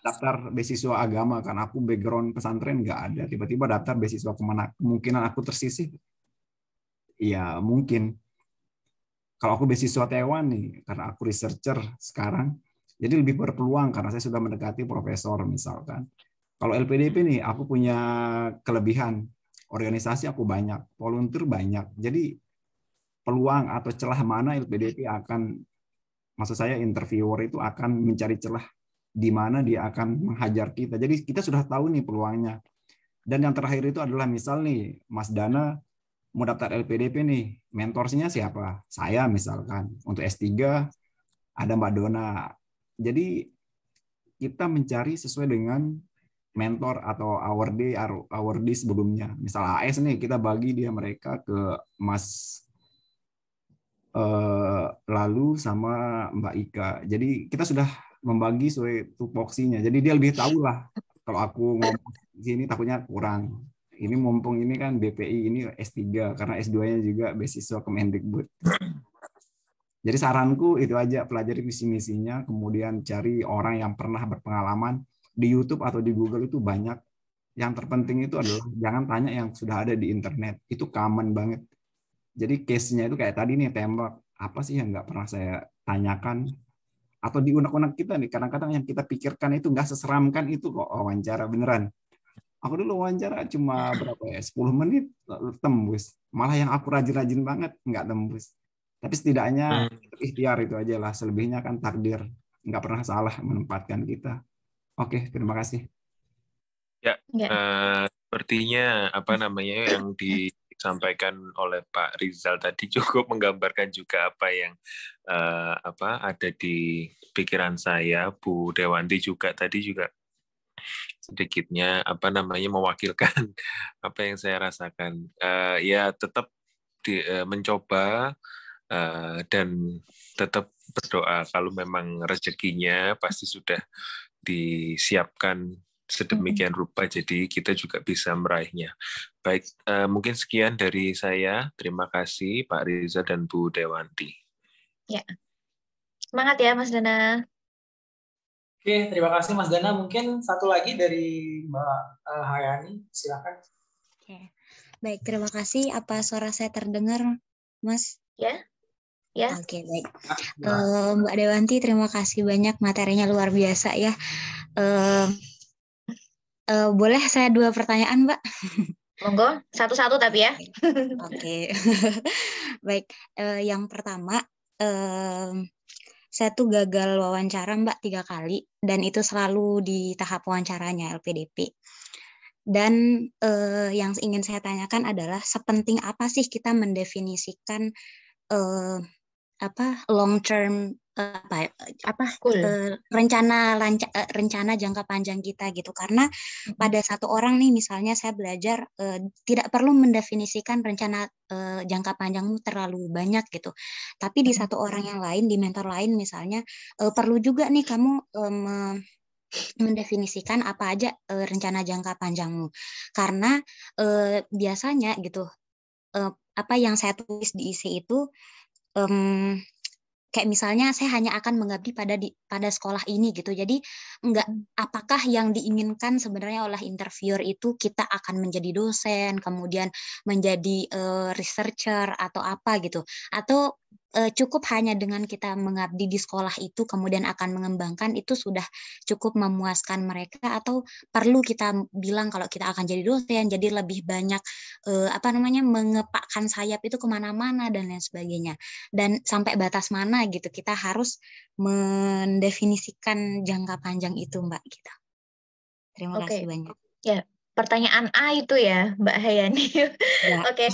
daftar beasiswa agama kan aku background pesantren nggak ada. Tiba-tiba daftar beasiswa kemana? Kemungkinan aku tersisih. Ya mungkin. Kalau aku beasiswa Taiwan nih, karena aku researcher sekarang, jadi lebih berpeluang karena saya sudah mendekati profesor misalkan. Kalau LPDP nih, aku punya kelebihan. Organisasi aku banyak, volunteer banyak. Jadi peluang atau celah mana LPDP akan, maksud saya interviewer itu akan mencari celah di mana dia akan menghajar kita. Jadi kita sudah tahu nih peluangnya. Dan yang terakhir itu adalah misal nih, Mas Dana mau daftar LPDP nih, mentornya siapa? Saya misalkan. Untuk S3 ada Mbak Dona. Jadi kita mencari sesuai dengan mentor atau awardee sebelumnya. Misal AS nih, kita bagi dia mereka ke Mas Lalu sama Mbak Ika. Jadi kita sudah membagi sesuai tupoksinya. Jadi dia lebih tahu lah. Kalau aku ngomong di sini takutnya kurang. Ini mumpung ini kan BPI, ini S3 karena S2-nya juga beasiswa Kemendikbud. Jadi saranku itu aja, pelajari visi-misinya, kemudian cari orang yang pernah berpengalaman di YouTube atau di Google itu banyak. Yang terpenting itu adalah jangan tanya yang sudah ada di internet. Itu common banget. Jadi case-nya itu kayak tadi nih tembak, apa sih yang nggak pernah saya tanyakan? Atau di unek-unek kita nih, kadang-kadang yang kita pikirkan itu nggak seseramkan itu kok wawancara beneran. Aku dulu wawancara cuma berapa ya, 10 menit lalu tembus. Malah yang aku rajin-rajin banget nggak tembus. Tapi setidaknya ikhtiar itu aja lah. Selebihnya kan takdir. Nggak pernah salah menempatkan kita. Oke, terima kasih. Ya, Ya. sepertinya apa namanya yang disampaikan oleh Pak Rizal tadi cukup menggambarkan juga apa yang ada di pikiran saya. Bu Dewanti juga tadi juga sedikitnya apa namanya mewakilkan apa yang saya rasakan. Ya tetap mencoba dan tetap berdoa kalau memang rezekinya pasti sudah disiapkan sedemikian rupa jadi kita juga bisa meraihnya. Baik, mungkin sekian dari saya. Terima kasih Pak Riza dan Bu Dewanti. Ya. Semangat ya Mas Dana. Oke, terima kasih Mas Dana. Mungkin satu lagi dari Mbak Hayani, silakan. Oke. Baik, terima kasih. Apa suara saya terdengar, Mas? Ya. Ya. Oke, baik. Mbak Dewanti, terima kasih banyak, materinya luar biasa ya. Boleh saya 2 pertanyaan, Mbak? Monggo, satu-satu tapi ya. Oke. Baik, yang pertama, saya tuh gagal wawancara Mbak 3 kali, dan itu selalu di tahap wawancaranya LPDP. Dan yang ingin saya tanyakan adalah sepenting apa sih kita mendefinisikan long term rencana jangka panjang kita gitu, karena pada satu orang nih misalnya saya belajar tidak perlu mendefinisikan rencana jangka panjangmu terlalu banyak gitu, tapi di satu orang yang lain, di mentor lain misalnya perlu juga nih kamu mendefinisikan apa aja rencana jangka panjangmu, karena biasanya gitu apa yang saya tulis di isi itu kayak misalnya saya hanya akan mengabdi pada sekolah ini gitu. Jadi apakah yang diinginkan sebenarnya oleh interviewer itu kita akan menjadi dosen, kemudian menjadi researcher atau apa gitu. Atau cukup hanya dengan kita mengabdi di sekolah itu kemudian akan mengembangkan itu sudah cukup memuaskan mereka, atau perlu kita bilang kalau kita akan jadi dosen jadi lebih banyak mengepakkan sayap itu kemana-mana dan lain sebagainya, dan sampai batas mana gitu kita harus mendefinisikan jangka panjang itu Mbak gitu. Terima kasih banyak. Ya, pertanyaan A itu ya Mbak Hayani. Ya. Oke.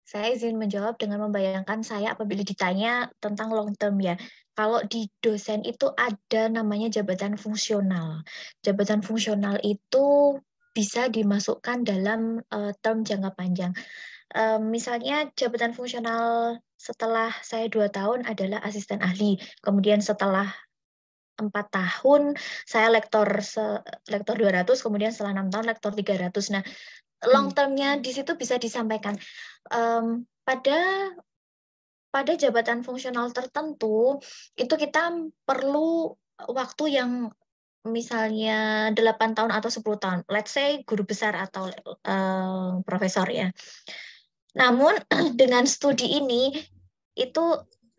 Saya izin menjawab dengan membayangkan saya apabila ditanya tentang long term ya. Kalau di dosen itu ada namanya jabatan fungsional. Jabatan fungsional itu bisa dimasukkan dalam term jangka panjang. Misalnya jabatan fungsional setelah saya 2 tahun adalah asisten ahli. Kemudian setelah 4 tahun saya lektor 200, kemudian setelah 6 tahun lektor 300. Nah, long term-nya di situ bisa disampaikan pada jabatan fungsional tertentu itu kita perlu waktu yang misalnya 8 tahun atau 10 tahun. Let's say guru besar atau profesor ya. Namun dengan studi ini itu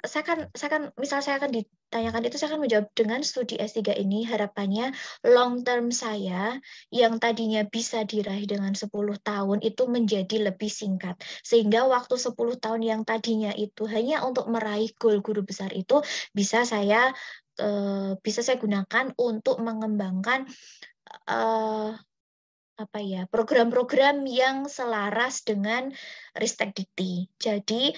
saya akan ditanyakan itu, saya akan menjawab dengan studi S3 ini harapannya long term saya yang tadinya bisa diraih dengan 10 tahun itu menjadi lebih singkat. Sehingga waktu 10 tahun yang tadinya itu hanya untuk meraih goal guru besar itu bisa saya gunakan untuk mengembangkan program-program yang selaras dengan Ristek Dikti. Jadi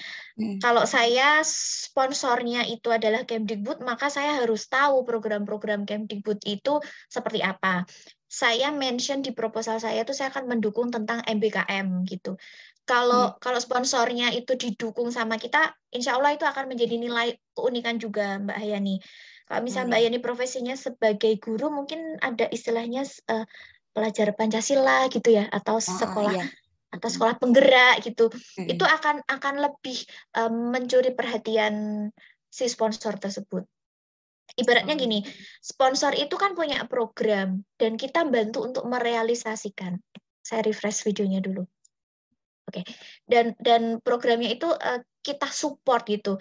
kalau saya sponsornya itu adalah Kemdikbud, maka saya harus tahu program-program Kemdikbud itu seperti apa. Saya mention di proposal saya itu saya akan mendukung tentang MBKM gitu. Kalau sponsornya itu didukung sama kita, insya Allah itu akan menjadi nilai keunikan juga Mbak Hayani. Kalau misalnya Mbak Hayani profesinya sebagai guru, mungkin ada istilahnya pelajar Pancasila gitu ya, atau sekolah atau sekolah penggerak gitu. Itu akan lebih mencuri perhatian si sponsor tersebut. Ibaratnya gini, sponsor itu kan punya program dan kita bantu untuk merealisasikan. Saya refresh videonya dulu. Oke. Dan programnya itu kita support gitu.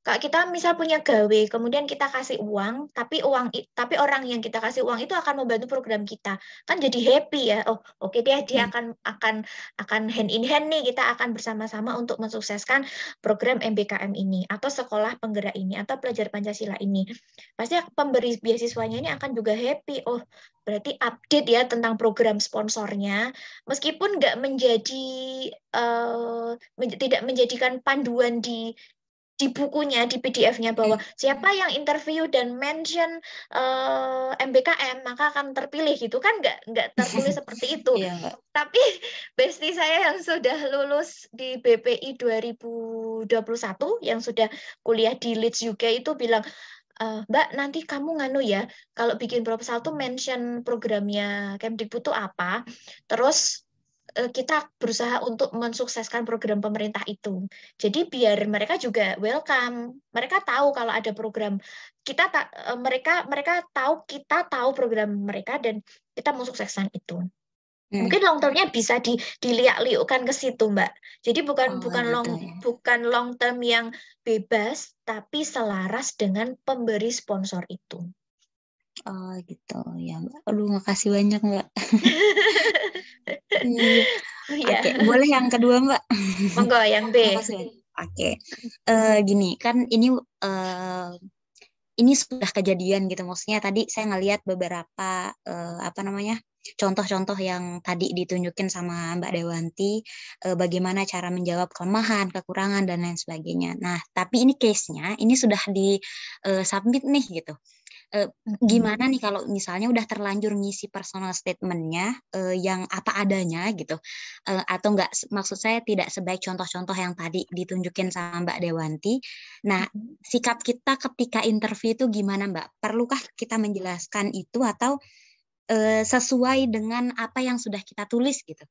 Kak, kita misal punya gawe, kemudian kita kasih uang, tapi orang yang kita kasih uang itu akan membantu program kita, kan jadi happy ya. Oh, oke dia akan hand in hand nih, kita akan bersama-sama untuk mensukseskan program MBKM ini atau sekolah penggerak ini atau pelajar Pancasila ini. Pasti pemberi beasiswanya ini akan juga happy. Oh, berarti update ya tentang program sponsornya, meskipun nggak tidak menjadikan panduan di bukunya, di PDF-nya bahwa siapa yang interview dan mention MBKM maka akan terpilih gitu kan, nggak tertulis seperti itu. Tapi bestie saya yang sudah lulus di BPI 2021 yang sudah kuliah di Leeds UK itu bilang, Mbak nanti kamu nganu ya kalau bikin proposal tuh mention programnya Kemdikbud itu apa, terus kita berusaha untuk mensukseskan program pemerintah itu. Jadi biar mereka juga welcome. Mereka tahu kalau ada program kita, mereka tahu kita tahu program mereka dan kita mau sukseskan itu. Mungkin long term-nya bisa diliak-liukkan ke situ, Mbak. Jadi bukan long term yang bebas, tapi selaras dengan pemberi sponsor itu. Oh gitu ya Mbak. Aduh makasih banyak Mbak. Oke, boleh yang kedua Mbak? Monggo yang B. Oke. Gini kan ini sudah kejadian gitu, maksudnya tadi saya ngelihat beberapa contoh-contoh yang tadi ditunjukin sama Mbak Dewanti, bagaimana cara menjawab kelemahan, kekurangan dan lain sebagainya. Nah tapi ini case-nya ini sudah di submit nih gitu. Gimana nih kalau misalnya udah terlanjur ngisi personal statement-nya yang apa adanya gitu, atau enggak, maksud saya tidak sebaik contoh-contoh yang tadi ditunjukin sama Mbak Dewanti. Nah, sikap kita ketika interview itu gimana Mbak? Perlukah kita menjelaskan itu atau sesuai dengan apa yang sudah kita tulis gitu?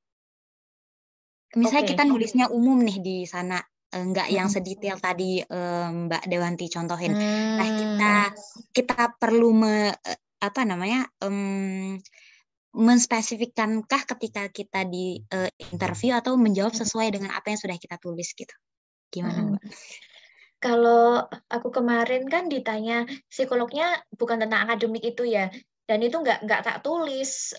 Misalnya kita nulisnya umum nih di sana, enggak yang sedetail tadi Mbak Dewanti contohin. Nah, kita perlu menspesifikankah ketika kita di interview atau menjawab sesuai dengan apa yang sudah kita tulis gitu? Gimana Mbak? Kalau aku kemarin kan ditanya psikolognya bukan tentang akademik itu ya, dan itu nggak tak tulis.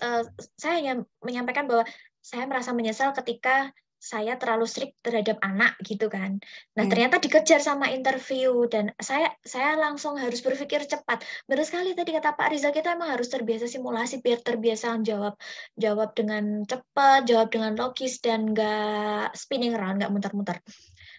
Saya hanya menyampaikan bahwa saya merasa menyesal ketika saya terlalu strict terhadap anak gitu kan. Nah ternyata dikejar sama interview dan saya langsung harus berpikir cepat. Benar sekali tadi kata Pak Rizal, kita emang harus terbiasa simulasi biar terbiasa jawab dengan cepat, jawab dengan logis dan nggak spinning around, nggak muter-muter.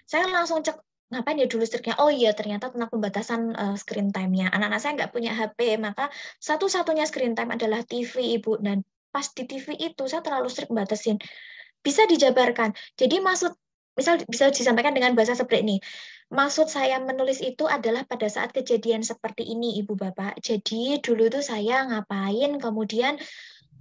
Saya langsung cek ngapain ya dulu striknya. Oh iya, ternyata tentang pembatasan screen time-nya. Anak-anak saya nggak punya HP, maka satu-satunya screen time adalah TV, Ibu. Dan pas di TV itu saya terlalu strict batasin. Bisa dijabarkan. Jadi misal bisa disampaikan dengan bahasa seperti ini. Maksud saya menulis itu adalah pada saat kejadian seperti ini, Ibu Bapak. Jadi dulu tuh saya ngapain, kemudian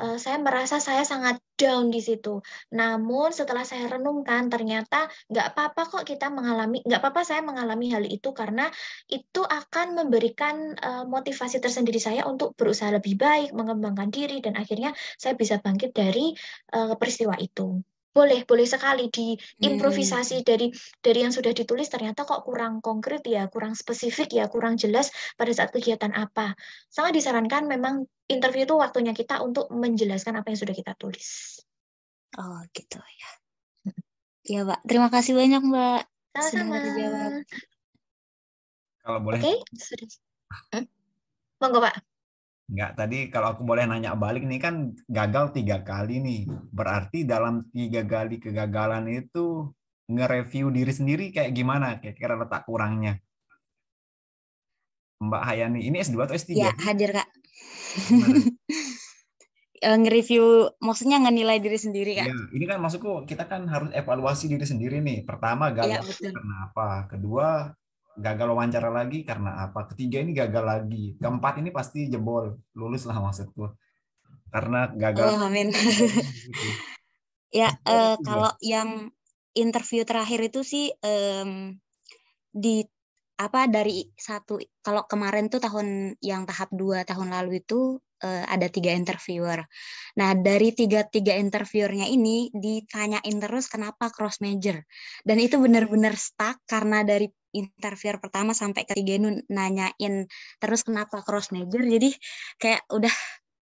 saya merasa saya sangat down di situ. Namun setelah saya renungkan, ternyata nggak apa-apa kok nggak apa-apa saya mengalami hal itu karena itu akan memberikan motivasi tersendiri saya untuk berusaha lebih baik, mengembangkan diri, dan akhirnya saya bisa bangkit dari peristiwa itu. Boleh sekali diimprovisasi dari yang sudah ditulis, ternyata kok kurang konkret ya, kurang spesifik ya, kurang jelas pada saat kegiatan apa. Sangat disarankan memang interview itu waktunya kita untuk menjelaskan apa yang sudah kita tulis. Oh gitu ya. Ya Mbak, terima kasih banyak Mbak. Sudah Sama-sama. terjawab. Kalau boleh. Oke, sudah. Monggo Pak. Enggak, tadi kalau aku boleh nanya balik nih kan gagal 3 kali nih. Berarti dalam 3 kali kegagalan itu nge-review diri sendiri kayak gimana? Kira-kira letak kurangnya. Mbak Hayani, ini S2 atau S3? Ya, hadir Kak. Nge-review, maksudnya ngenilai diri sendiri Kak? Ya, ini kan maksudku kita kan harus evaluasi diri sendiri nih. Pertama gagal karena apa? Kedua gagal wawancara lagi karena apa? Ketiga ini gagal lagi. Keempat ini pasti jebol, lulus lah maksudku. Karena gagal. Oh, amin. Ya, kalau yang interview terakhir itu sih dari satu, kalau kemarin tuh yang tahap 2 tahun lalu itu ada 3 interviewer. Nah, dari tiga interviewernya ini ditanyain terus kenapa cross major. Dan itu benar-benar stuck karena dari interviewer pertama sampai ketiga ini nanyain terus kenapa cross major. Jadi kayak udah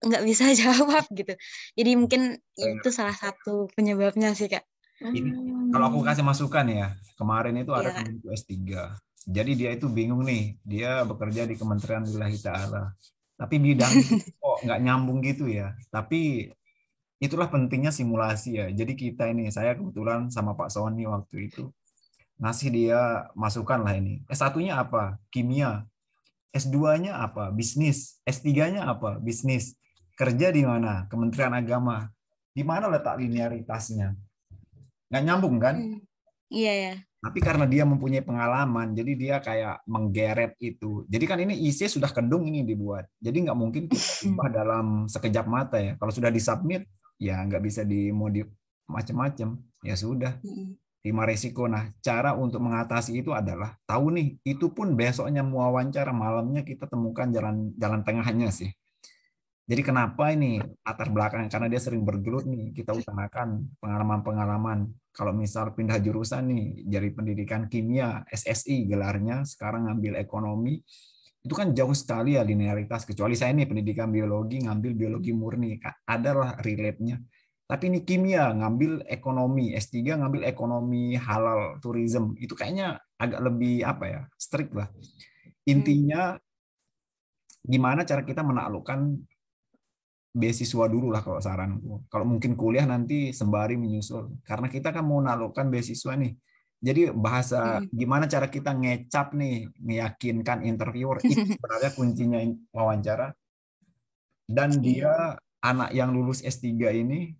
nggak bisa jawab gitu. Jadi mungkin itu salah satu penyebabnya sih Kak. Ini, kalau aku kasih masukan ya, kemarin itu ada temanku S3. Jadi dia itu bingung nih, dia bekerja di Kementerian Lillahi Ta'ala. Tapi bidang kok nggak nyambung gitu ya. Tapi itulah pentingnya simulasi ya. Jadi kita ini, saya kebetulan sama Pak Sony waktu itu, ngasih dia masukan lah ini. S1-nya apa? Kimia. S2-nya apa? Bisnis. S3-nya apa? Bisnis. Kerja di mana? Kementerian Agama. Di mana letak linearitasnya? Nggak nyambung kan? Iya ya. Tapi karena dia mempunyai pengalaman, jadi dia kayak menggeret itu. Jadi kan ini IC sudah kendung ini dibuat. Jadi nggak mungkin kita ubah dalam sekejap mata ya. Kalau sudah disubmit, ya nggak bisa dimodif macam-macam. Ya sudah, terima resiko. Nah, cara untuk mengatasi itu adalah tahu nih, itu pun besoknya mau wawancara, malamnya kita temukan jalan tengahnya sih. Jadi kenapa ini latar belakang? Karena dia sering bergelut nih, kita utamakan pengalaman-pengalaman. Kalau misal pindah jurusan nih, dari pendidikan kimia, SSI gelarnya, sekarang ngambil ekonomi, itu kan jauh sekali ya linearitas. Kecuali saya nih pendidikan biologi, ngambil biologi murni, adalah relate-nya. Tapi ini kimia, ngambil ekonomi, S3 ngambil ekonomi halal, tourism, itu kayaknya agak lebih apa ya, strict lah. Intinya, gimana cara kita menaklukkan beasiswa dulu lah kalau saranku. Kalau mungkin kuliah nanti sembari menyusul. Karena kita kan mau naklukkan beasiswa nih. Jadi bahasa gimana cara kita ngecap nih, meyakinkan interviewer, itu sebenarnya kuncinya wawancara. Dan dia anak yang lulus S3 ini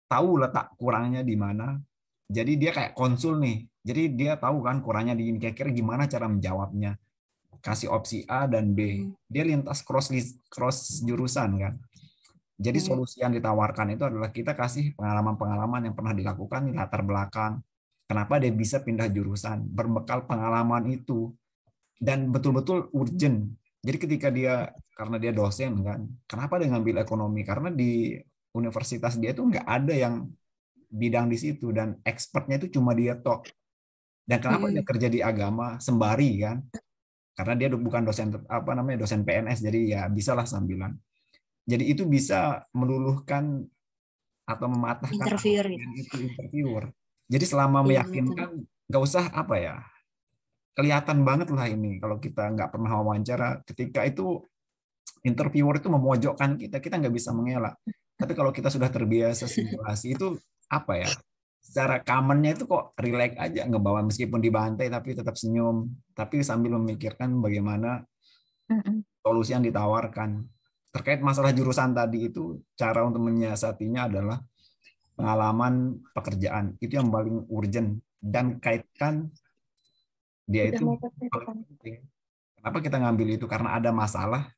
tahu letak kurangnya di mana. Jadi dia kayak konsul nih. Jadi dia tahu kan kurangnya di ini. Kira-kira gimana cara menjawabnya. Kasih opsi A dan B. Dia lintas cross jurusan kan. Jadi solusi yang ditawarkan itu adalah kita kasih pengalaman-pengalaman yang pernah dilakukan di latar belakang. Kenapa dia bisa pindah jurusan berbekal pengalaman itu dan betul-betul urgent. Jadi ketika karena dia dosen kan, kenapa dia ngambil ekonomi? Karena di universitas dia tuh nggak ada yang bidang di situ dan expertnya itu cuma dia tok. Dan kenapa dia kerja di agama sembari kan? Karena dia bukan dosen dosen PNS, jadi ya bisalah sambilan. Jadi itu bisa meluluhkan atau mematahkan Interviewer itu interviewer. Jadi selama Iya, meyakinkan, nggak usah kelihatan banget lah ini kalau kita nggak pernah wawancara. Ketika itu interviewer itu memojokkan kita nggak bisa mengelak. Tapi kalau kita sudah terbiasa simulasi itu secara common-nya itu kok relax aja, ngebawa meskipun dibantai tapi tetap senyum, tapi sambil memikirkan bagaimana solusi yang ditawarkan. Terkait masalah jurusan tadi itu, cara untuk menyiasatinya adalah pengalaman pekerjaan. Itu yang paling urgent. Dan kaitkan dia itu paling penting. Kenapa kita ngambil itu? Karena ada masalah,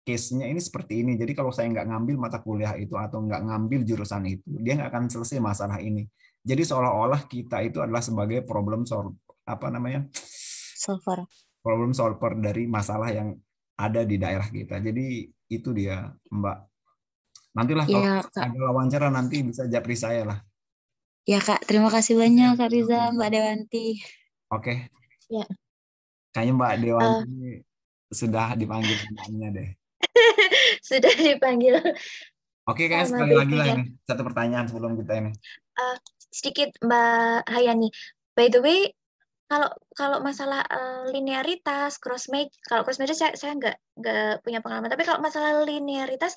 case-nya ini seperti ini. Jadi kalau saya nggak ngambil mata kuliah itu atau nggak ngambil jurusan itu, dia nggak akan selesai masalah ini. Jadi seolah-olah kita itu adalah sebagai problem solver dari masalah yang ada di daerah kita. Jadi itu dia, Mbak. Nantilah kalau ada wawancara nanti bisa japri saya lah. Ya Kak, terima kasih banyak Kak Riza, Mbak Dewanti. Oke. Ya. Kayaknya Mbak Dewanti sudah dipanggil namanya deh. Sudah dipanggil. Oke, kayaknya sekali lagi lah ini. Satu pertanyaan sebelum kita ini. Sedikit Mbak Hayani. By the way, kalau masalah linearitas, kalau cross major saya nggak punya pengalaman. Tapi kalau masalah linearitas,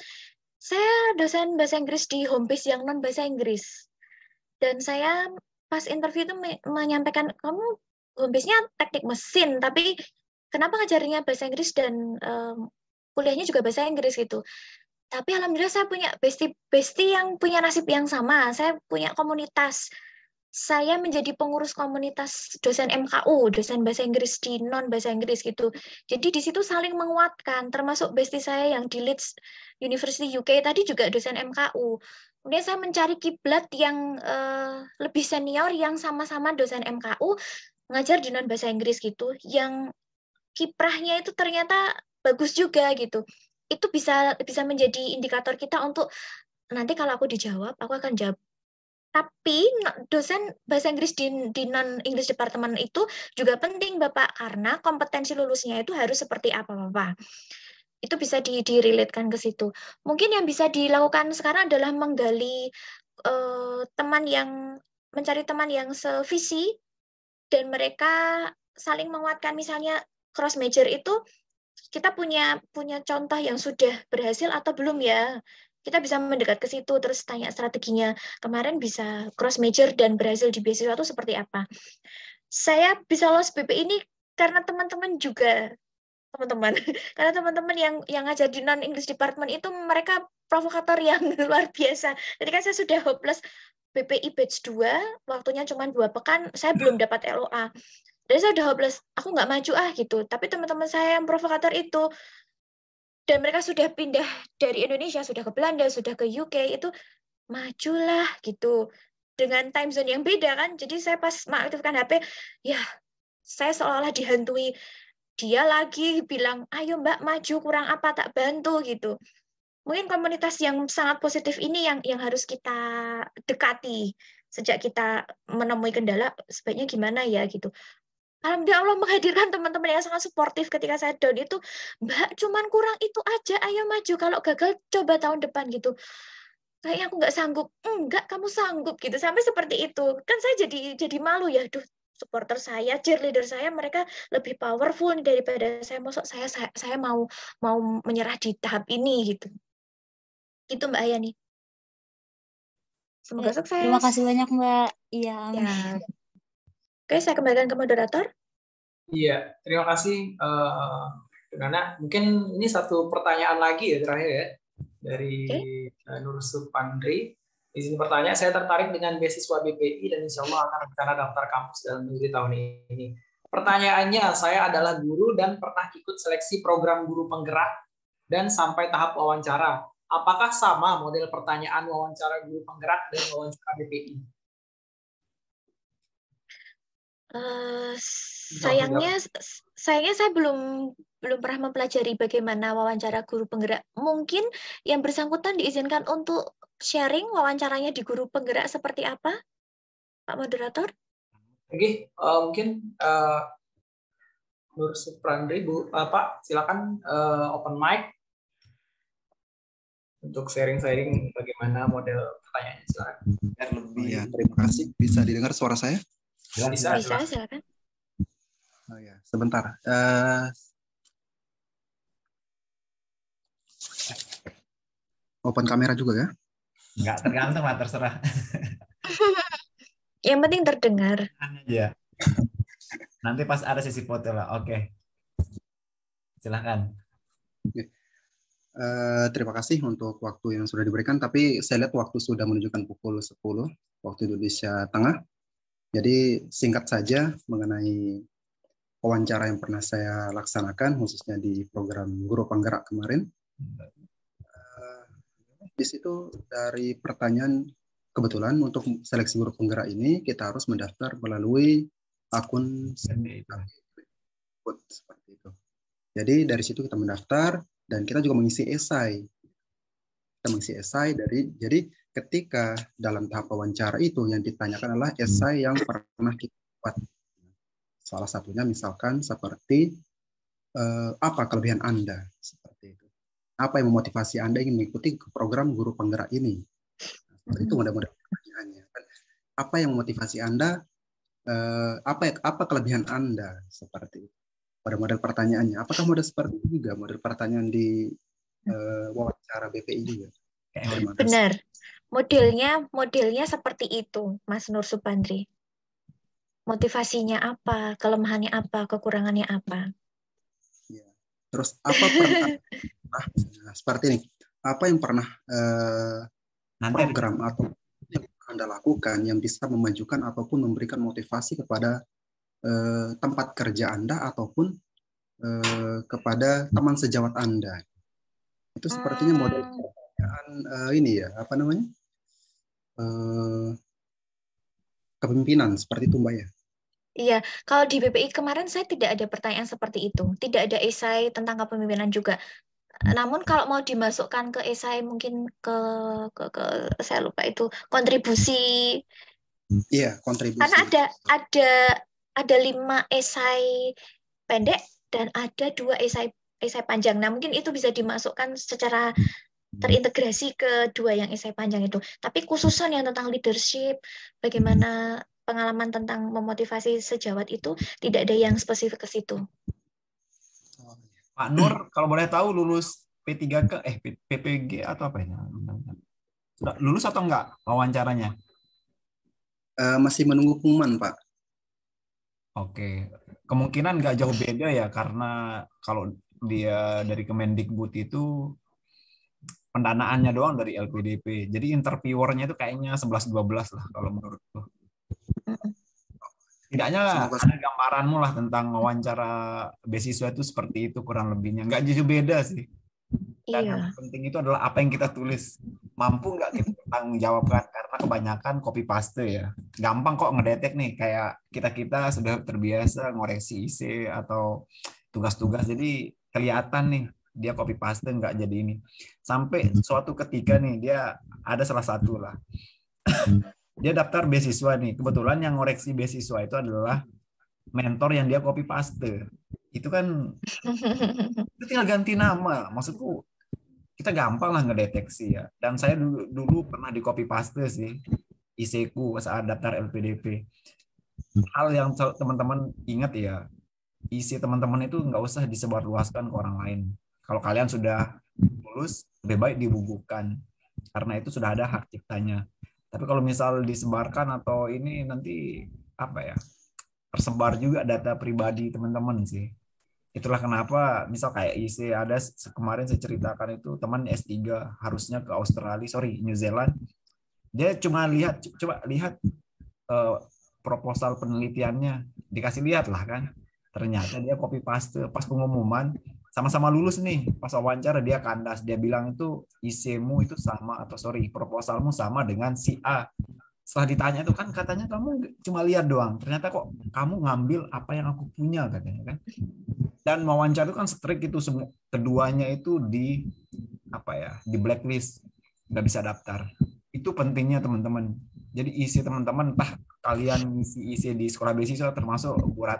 saya dosen bahasa Inggris di home base yang non bahasa Inggris. Dan saya pas interview itu menyampaikan, kamu home base-nya teknik mesin, tapi kenapa ngajarinnya bahasa Inggris dan kuliahnya juga bahasa Inggris gitu. Tapi alhamdulillah saya punya bestie yang punya nasib yang sama. Saya punya komunitas. Saya menjadi pengurus komunitas dosen MKU, dosen bahasa Inggris di non bahasa Inggris gitu. Jadi di situ saling menguatkan, termasuk bestie saya yang di Leeds University UK tadi juga dosen MKU. Kemudian saya mencari kiblat yang lebih senior yang sama-sama dosen MKU, ngajar di non bahasa Inggris gitu, yang kiprahnya itu ternyata bagus juga gitu. Itu bisa menjadi indikator kita untuk nanti kalau aku dijawab, aku akan jawab. Tapi dosen bahasa Inggris di non-English department itu juga penting, Bapak, karena kompetensi lulusnya itu harus seperti apa, Bapak. Itu bisa direlatekan ke situ. Mungkin yang bisa dilakukan sekarang adalah menggali mencari teman yang sevisi, dan mereka saling menguatkan. Misalnya cross major itu, kita punya contoh yang sudah berhasil atau belum ya? Kita bisa mendekat ke situ, terus tanya strateginya. Kemarin bisa cross major dan berhasil di beasiswa itu seperti apa? Saya bisa lolos BP ini karena teman-teman juga, karena teman-teman yang ngajar di non English department itu mereka provokator yang luar biasa. Jadi kan saya sudah hopeless BPI batch 2, waktunya cuma 2 pekan, saya belum dapat LOA. Dan saya udah hopeless, aku nggak maju gitu. Tapi teman-teman saya yang provokator itu, dan mereka sudah pindah dari Indonesia, sudah ke Belanda, sudah ke UK, itu majulah gitu. Dengan time zone yang beda kan. Jadi saya pas mengaktifkan HP, ya saya seolah-olah dihantui. Dia lagi bilang, ayo Mbak maju, kurang apa tak bantu gitu. Mungkin komunitas yang sangat positif ini yang harus kita dekati. Sejak kita menemui kendala, sebaiknya gimana ya gitu. Alhamdulillah Allah menghadirkan teman-teman yang sangat suportif ketika saya down itu, Mbak, cuman kurang itu aja, ayo maju, kalau gagal coba tahun depan gitu. Kayaknya aku nggak sanggup. Enggak, kamu sanggup gitu. Sampai seperti itu. Kan saya jadi malu ya, duh, supporter saya, cheerleader saya, mereka lebih powerful daripada saya. Mosok saya mau menyerah di tahap ini gitu. Itu Mbak Ayani. Semoga sukses. Terima kasih banyak Mbak. Iya. Ya. Oke, saya kembalikan ke moderator. Iya, terima kasih. Karena mungkin ini satu pertanyaan lagi ya terakhir ya dari Nur Supandri. Izin bertanya, saya tertarik dengan beasiswa BPI dan insya Allah akan rencana daftar kampus dalam negeri tahun ini. Pertanyaannya, saya adalah guru dan pernah ikut seleksi program guru penggerak dan sampai tahap wawancara. Apakah sama model pertanyaan wawancara guru penggerak dan wawancara BPI? Sayangnya saya belum pernah mempelajari bagaimana wawancara guru penggerak. Mungkin yang bersangkutan diizinkan untuk sharing wawancaranya di guru penggerak seperti apa, Pak Moderator? Oke, mungkin Nur Suprandri, Bu, Pak, silakan open mic untuk sharing-sharing bagaimana model pertanyaannya. Silakan. Oh ya, terima kasih. Bisa didengar suara saya? Bisa, Bisa, silakan. Oh ya, sebentar. Open kamera juga ya? Nggak tergantung lah, terserah. Yang penting terdengar. Ya. Nanti pas ada sesi foto lah. Oke. Silahkan. Terima kasih untuk waktu yang sudah diberikan, tapi saya lihat waktu sudah menunjukkan pukul 10 waktu Indonesia Tengah. Jadi singkat saja mengenai wawancara yang pernah saya laksanakan, khususnya di program Guru Penggerak kemarin. Di situ dari pertanyaan, kebetulan untuk seleksi guru penggerak ini kita harus mendaftar melalui akun seperti itu. Jadi dari situ kita mendaftar dan kita juga mengisi esai. Kita mengisi esai jadi ketika dalam tahap wawancara itu yang ditanyakan adalah esai yang pernah kita buat. Salah satunya misalkan seperti apa kelebihan Anda, seperti itu. Apa yang memotivasi Anda ingin mengikuti program Guru Penggerak ini? Nah, itu model-model pertanyaannya. Apa yang memotivasi Anda? Apa kelebihan Anda? Seperti itu. Pada model pertanyaannya. Apakah model seperti itu juga? Model pertanyaan di wawancara BPI juga? Benar. Modelnya seperti itu, Mas Nur Supandri. Motivasinya apa? Kelemahannya apa? Kekurangannya apa? Ya. Terus apa pernah seperti ini? Apa yang pernah program atau yang Anda lakukan yang bisa memajukan ataupun memberikan motivasi kepada tempat kerja Anda ataupun kepada teman sejawat Anda? Itu sepertinya model pertanyaan ini ya, apa namanya? Kepemimpinan seperti itu, Mbak ya. Iya, kalau di BPI kemarin saya tidak ada pertanyaan seperti itu. Tidak ada esai tentang kepemimpinan juga. Namun kalau mau dimasukkan ke esai mungkin ke saya lupa itu kontribusi. Iya, kontribusi. Karena ada 5 esai pendek dan ada 2 esai panjang. Nah, mungkin itu bisa dimasukkan secara terintegrasi ke 2 yang esai panjang itu. Tapi khususan yang tentang leadership, bagaimana pengalaman tentang memotivasi sejawat itu tidak ada yang spesifik ke situ. Pak Nur, kalau boleh tahu lulus P3K, PPG atau apa ya? Sudah lulus atau enggak wawancaranya? Masih menunggu pengumuman, Pak. Oke, kemungkinan nggak jauh beda ya, karena kalau dia dari Kemendikbud itu pendanaannya doang dari LPDP. Jadi interviewernya itu kayaknya 11-12 lah kalau menurutku. Tidaknya ada gambaranmu lah tentang wawancara beasiswa itu seperti itu kurang lebihnya. Nggak jauh beda sih. Dan yang penting itu adalah apa yang kita tulis. Mampu nggak kita bertanggung jawabkan? Karena kebanyakan copy paste ya. Gampang kok ngedetek nih. Kayak kita sudah terbiasa ngoreksi IC atau tugas-tugas. Jadi kelihatan nih dia copy paste nggak jadi ini. Sampai suatu ketika nih dia ada salah satu lah. Dia daftar beasiswa nih. Kebetulan yang ngoreksi beasiswa itu adalah mentor yang dia copy paste. Itu kan itu tinggal ganti nama. Maksudku kita gampang lah ngedeteksi ya. Dan saya dulu pernah di copy paste sih IC-ku saat daftar LPDP. Hal yang teman-teman ingat ya, IC teman-teman itu nggak usah disebarluaskan ke orang lain. Kalau kalian sudah lulus, lebih baik dibukukan. Karena itu sudah ada hak ciptanya. Tapi kalau misal disebarkan atau ini nanti apa ya, tersebar juga data pribadi teman-teman sih. Itulah kenapa misal kayak IC ada kemarin saya ceritakan itu teman S3 harusnya ke New Zealand. Dia cuma coba lihat proposal penelitiannya, dikasih lihat lah kan. Ternyata dia copy paste pas pengumuman sama-sama lulus nih, pas wawancara dia kandas, dia bilang itu IC-mu itu sama proposalmu sama dengan si A. Setelah ditanya itu kan katanya kamu cuma lihat doang, ternyata kok kamu ngambil apa yang aku punya katanya kan. Dan wawancara itu kan strict itu semua, keduanya itu di blacklist, nggak bisa daftar. Itu pentingnya teman-teman. Jadi isi teman-teman entah kalian isi di sekolah beasiswa, termasuk buat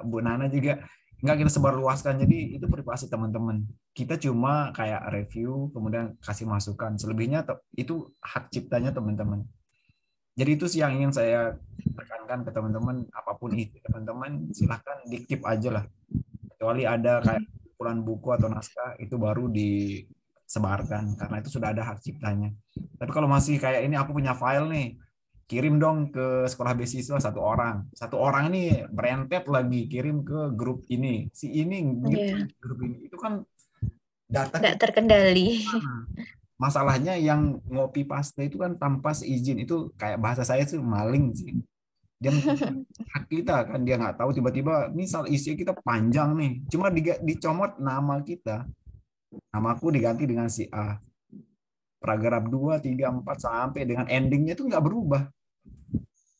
Bu Nana juga, nggak kita sebarluaskan. Jadi itu privasi teman-teman. Kita cuma kayak review, kemudian kasih masukan. Selebihnya itu hak ciptanya teman-teman. Jadi itu sih yang ingin saya tekankan ke teman-teman. Apapun itu teman-teman, silahkan di-keep aja lah. Kecuali ada kayak kumpulan buku atau naskah, itu baru disebarkan karena itu sudah ada hak ciptanya. Tapi kalau masih kayak ini, aku punya file nih, kirim dong ke sekolah beasiswa satu orang ini berentet lagi kirim ke grup ini, si ini grup ini, itu kan data nggak terkendali. Masalahnya yang ngopi paste itu kan tanpa seizin, itu kayak bahasa saya tuh maling sih. Dia hak kita kan, dia nggak tahu, tiba-tiba misal isi kita panjang nih, cuma dicomot nama kita, namaku diganti dengan si A, paragraf 2, 3, 4 sampai dengan endingnya itu nggak berubah,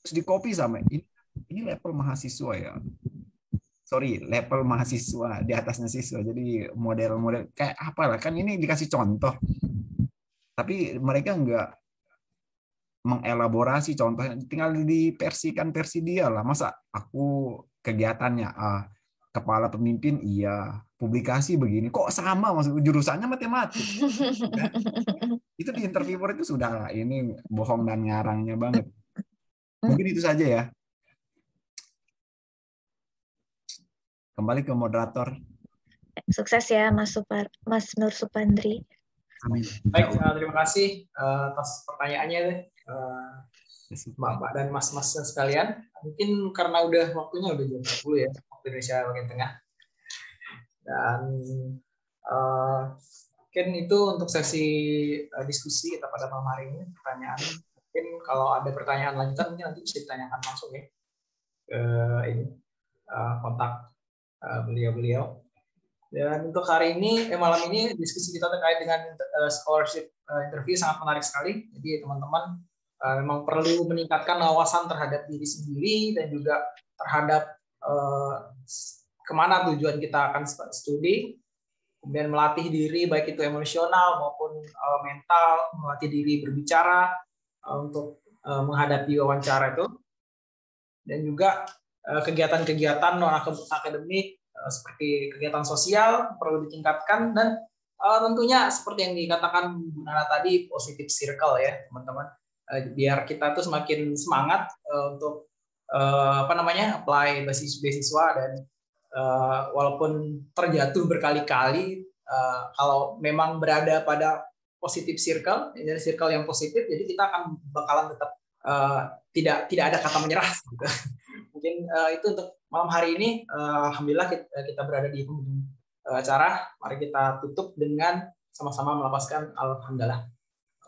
terus di copy sama ini level mahasiswa ya, sorry, level mahasiswa, di atasnya siswa, jadi model-model kayak apalah, kan ini dikasih contoh tapi mereka nggak mengelaborasi contohnya, tinggal diversikan versi dia lah. Masa aku kegiatannya kepala pemimpin iya, publikasi begini, kok sama maksud jurusannya matematik. Itu di interviewer itu sudah ini bohong dan ngarangnya banget. Mungkin itu saja ya. Kembali ke moderator. Sukses ya Mas Nur Supandri. Amin. Baik, terima kasih atas pertanyaannya Mbak dan Mas-Mas sekalian. Mungkin karena waktunya udah jam 10 ya, waktu Indonesia bagian tengah. Dan mungkin itu untuk sesi diskusi kita pada malam hari ini. Pertanyaan, mungkin kalau ada pertanyaan lanjutan mungkin nanti bisa ditanyakan langsung ya ke ini kontak beliau-beliau. Dan untuk hari ini, malam ini diskusi kita terkait dengan scholarship interview sangat menarik sekali. Jadi teman-teman memang perlu meningkatkan wawasan terhadap diri sendiri dan juga terhadap kemana tujuan kita akan studi. Kemudian melatih diri baik itu emosional maupun mental, melatih diri berbicara untuk menghadapi wawancara itu. Dan juga kegiatan-kegiatan non-akademik seperti kegiatan sosial perlu ditingkatkan, dan tentunya seperti yang dikatakan Bu Nana tadi, positive circle ya teman-teman, biar kita tuh semakin semangat untuk apply beasiswa, dan walaupun terjatuh berkali-kali, kalau memang berada pada positive circle, dari circle yang positif, jadi kita akan bakalan tetap tidak ada kata menyerah gitu. Mungkin itu untuk malam hari ini. Alhamdulillah kita berada di penghujung acara. Mari kita tutup dengan sama-sama melafazkan alhamdulillah.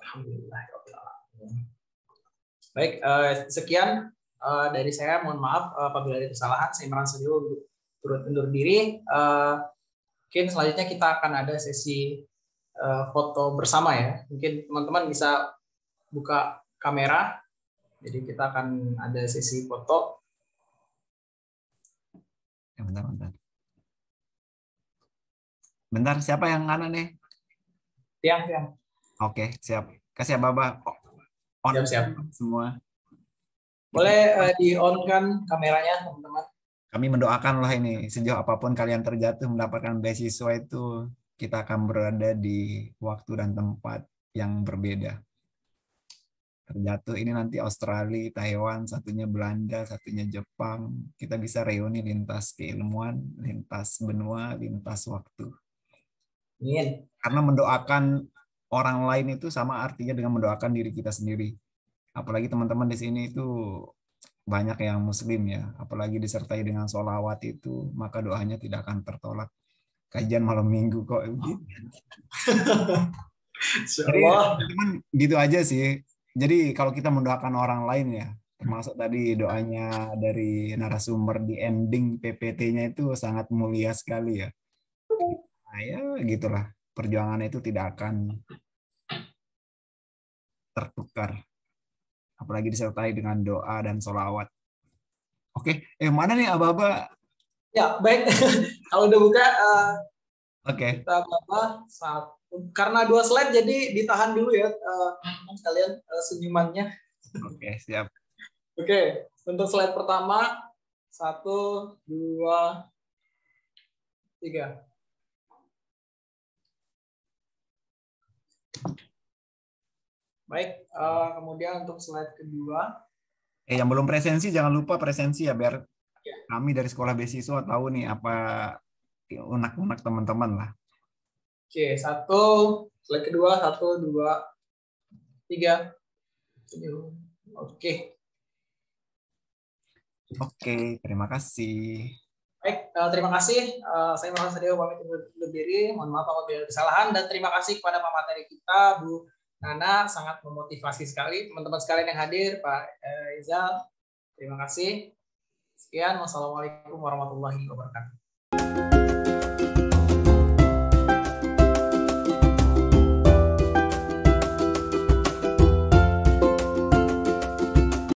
Alhamdulillah. Baik, sekian dari saya. Mohon maaf apabila ada kesalahan. Saya merasa dulu turut undur diri. Mungkin selanjutnya kita akan ada sesi foto bersama ya. Mungkin teman-teman bisa buka kamera. Jadi kita akan ada sesi foto. Bentar, siapa yang kanan nih? Tiang. Oke, siap. Kasih ya, Baba. Siap. Semua. Boleh di-on-kan kameranya, teman-teman. Kami mendoakan lah ini, sejauh apapun kalian terjatuh mendapatkan beasiswa itu, kita akan berada di waktu dan tempat yang berbeda. Terjatuh ini nanti Australia, Taiwan, satunya Belanda, satunya Jepang. Kita bisa reuni lintas keilmuan, lintas benua, lintas waktu. Amin. Karena mendoakan orang lain itu sama artinya dengan mendoakan diri kita sendiri. Apalagi teman-teman di sini itu banyak yang muslim ya. Apalagi disertai dengan sholawat itu, maka doanya tidak akan tertolak. Kajian malam minggu kok. Jadi teman gitu aja sih. Jadi kalau kita mendoakan orang lain ya, termasuk tadi doanya dari narasumber di ending PPT-nya itu sangat mulia sekali ya. Nah, ya gitulah, perjuangan itu tidak akan tertukar. Apalagi disertai dengan doa dan sholawat. Oke, mana nih Aba-Aba? Ya, baik. Kalau udah buka, Oke. kita karena 2 slide jadi ditahan dulu ya kalian senyumannya. Oke, siap. Oke, untuk slide pertama 1, 2, 3. Baik, kemudian untuk slide kedua. Yang belum presensi jangan lupa presensi ya, biar kami dari sekolah beasiswa tahu nih apa unek-unek teman-teman lah. Oke, slide kedua 1, 2, 3. Oke. Oke, terima kasih. Baik, terima kasih. Saya Muhammad Sadio pamit undur diri. Mohon maaf apabila ada kesalahan, dan terima kasih kepada Pak materi kita, Bu Nana, sangat memotivasi sekali. Teman-teman sekalian yang hadir, Pak Izal, terima kasih. Sekian, wassalamualaikum warahmatullahi wabarakatuh.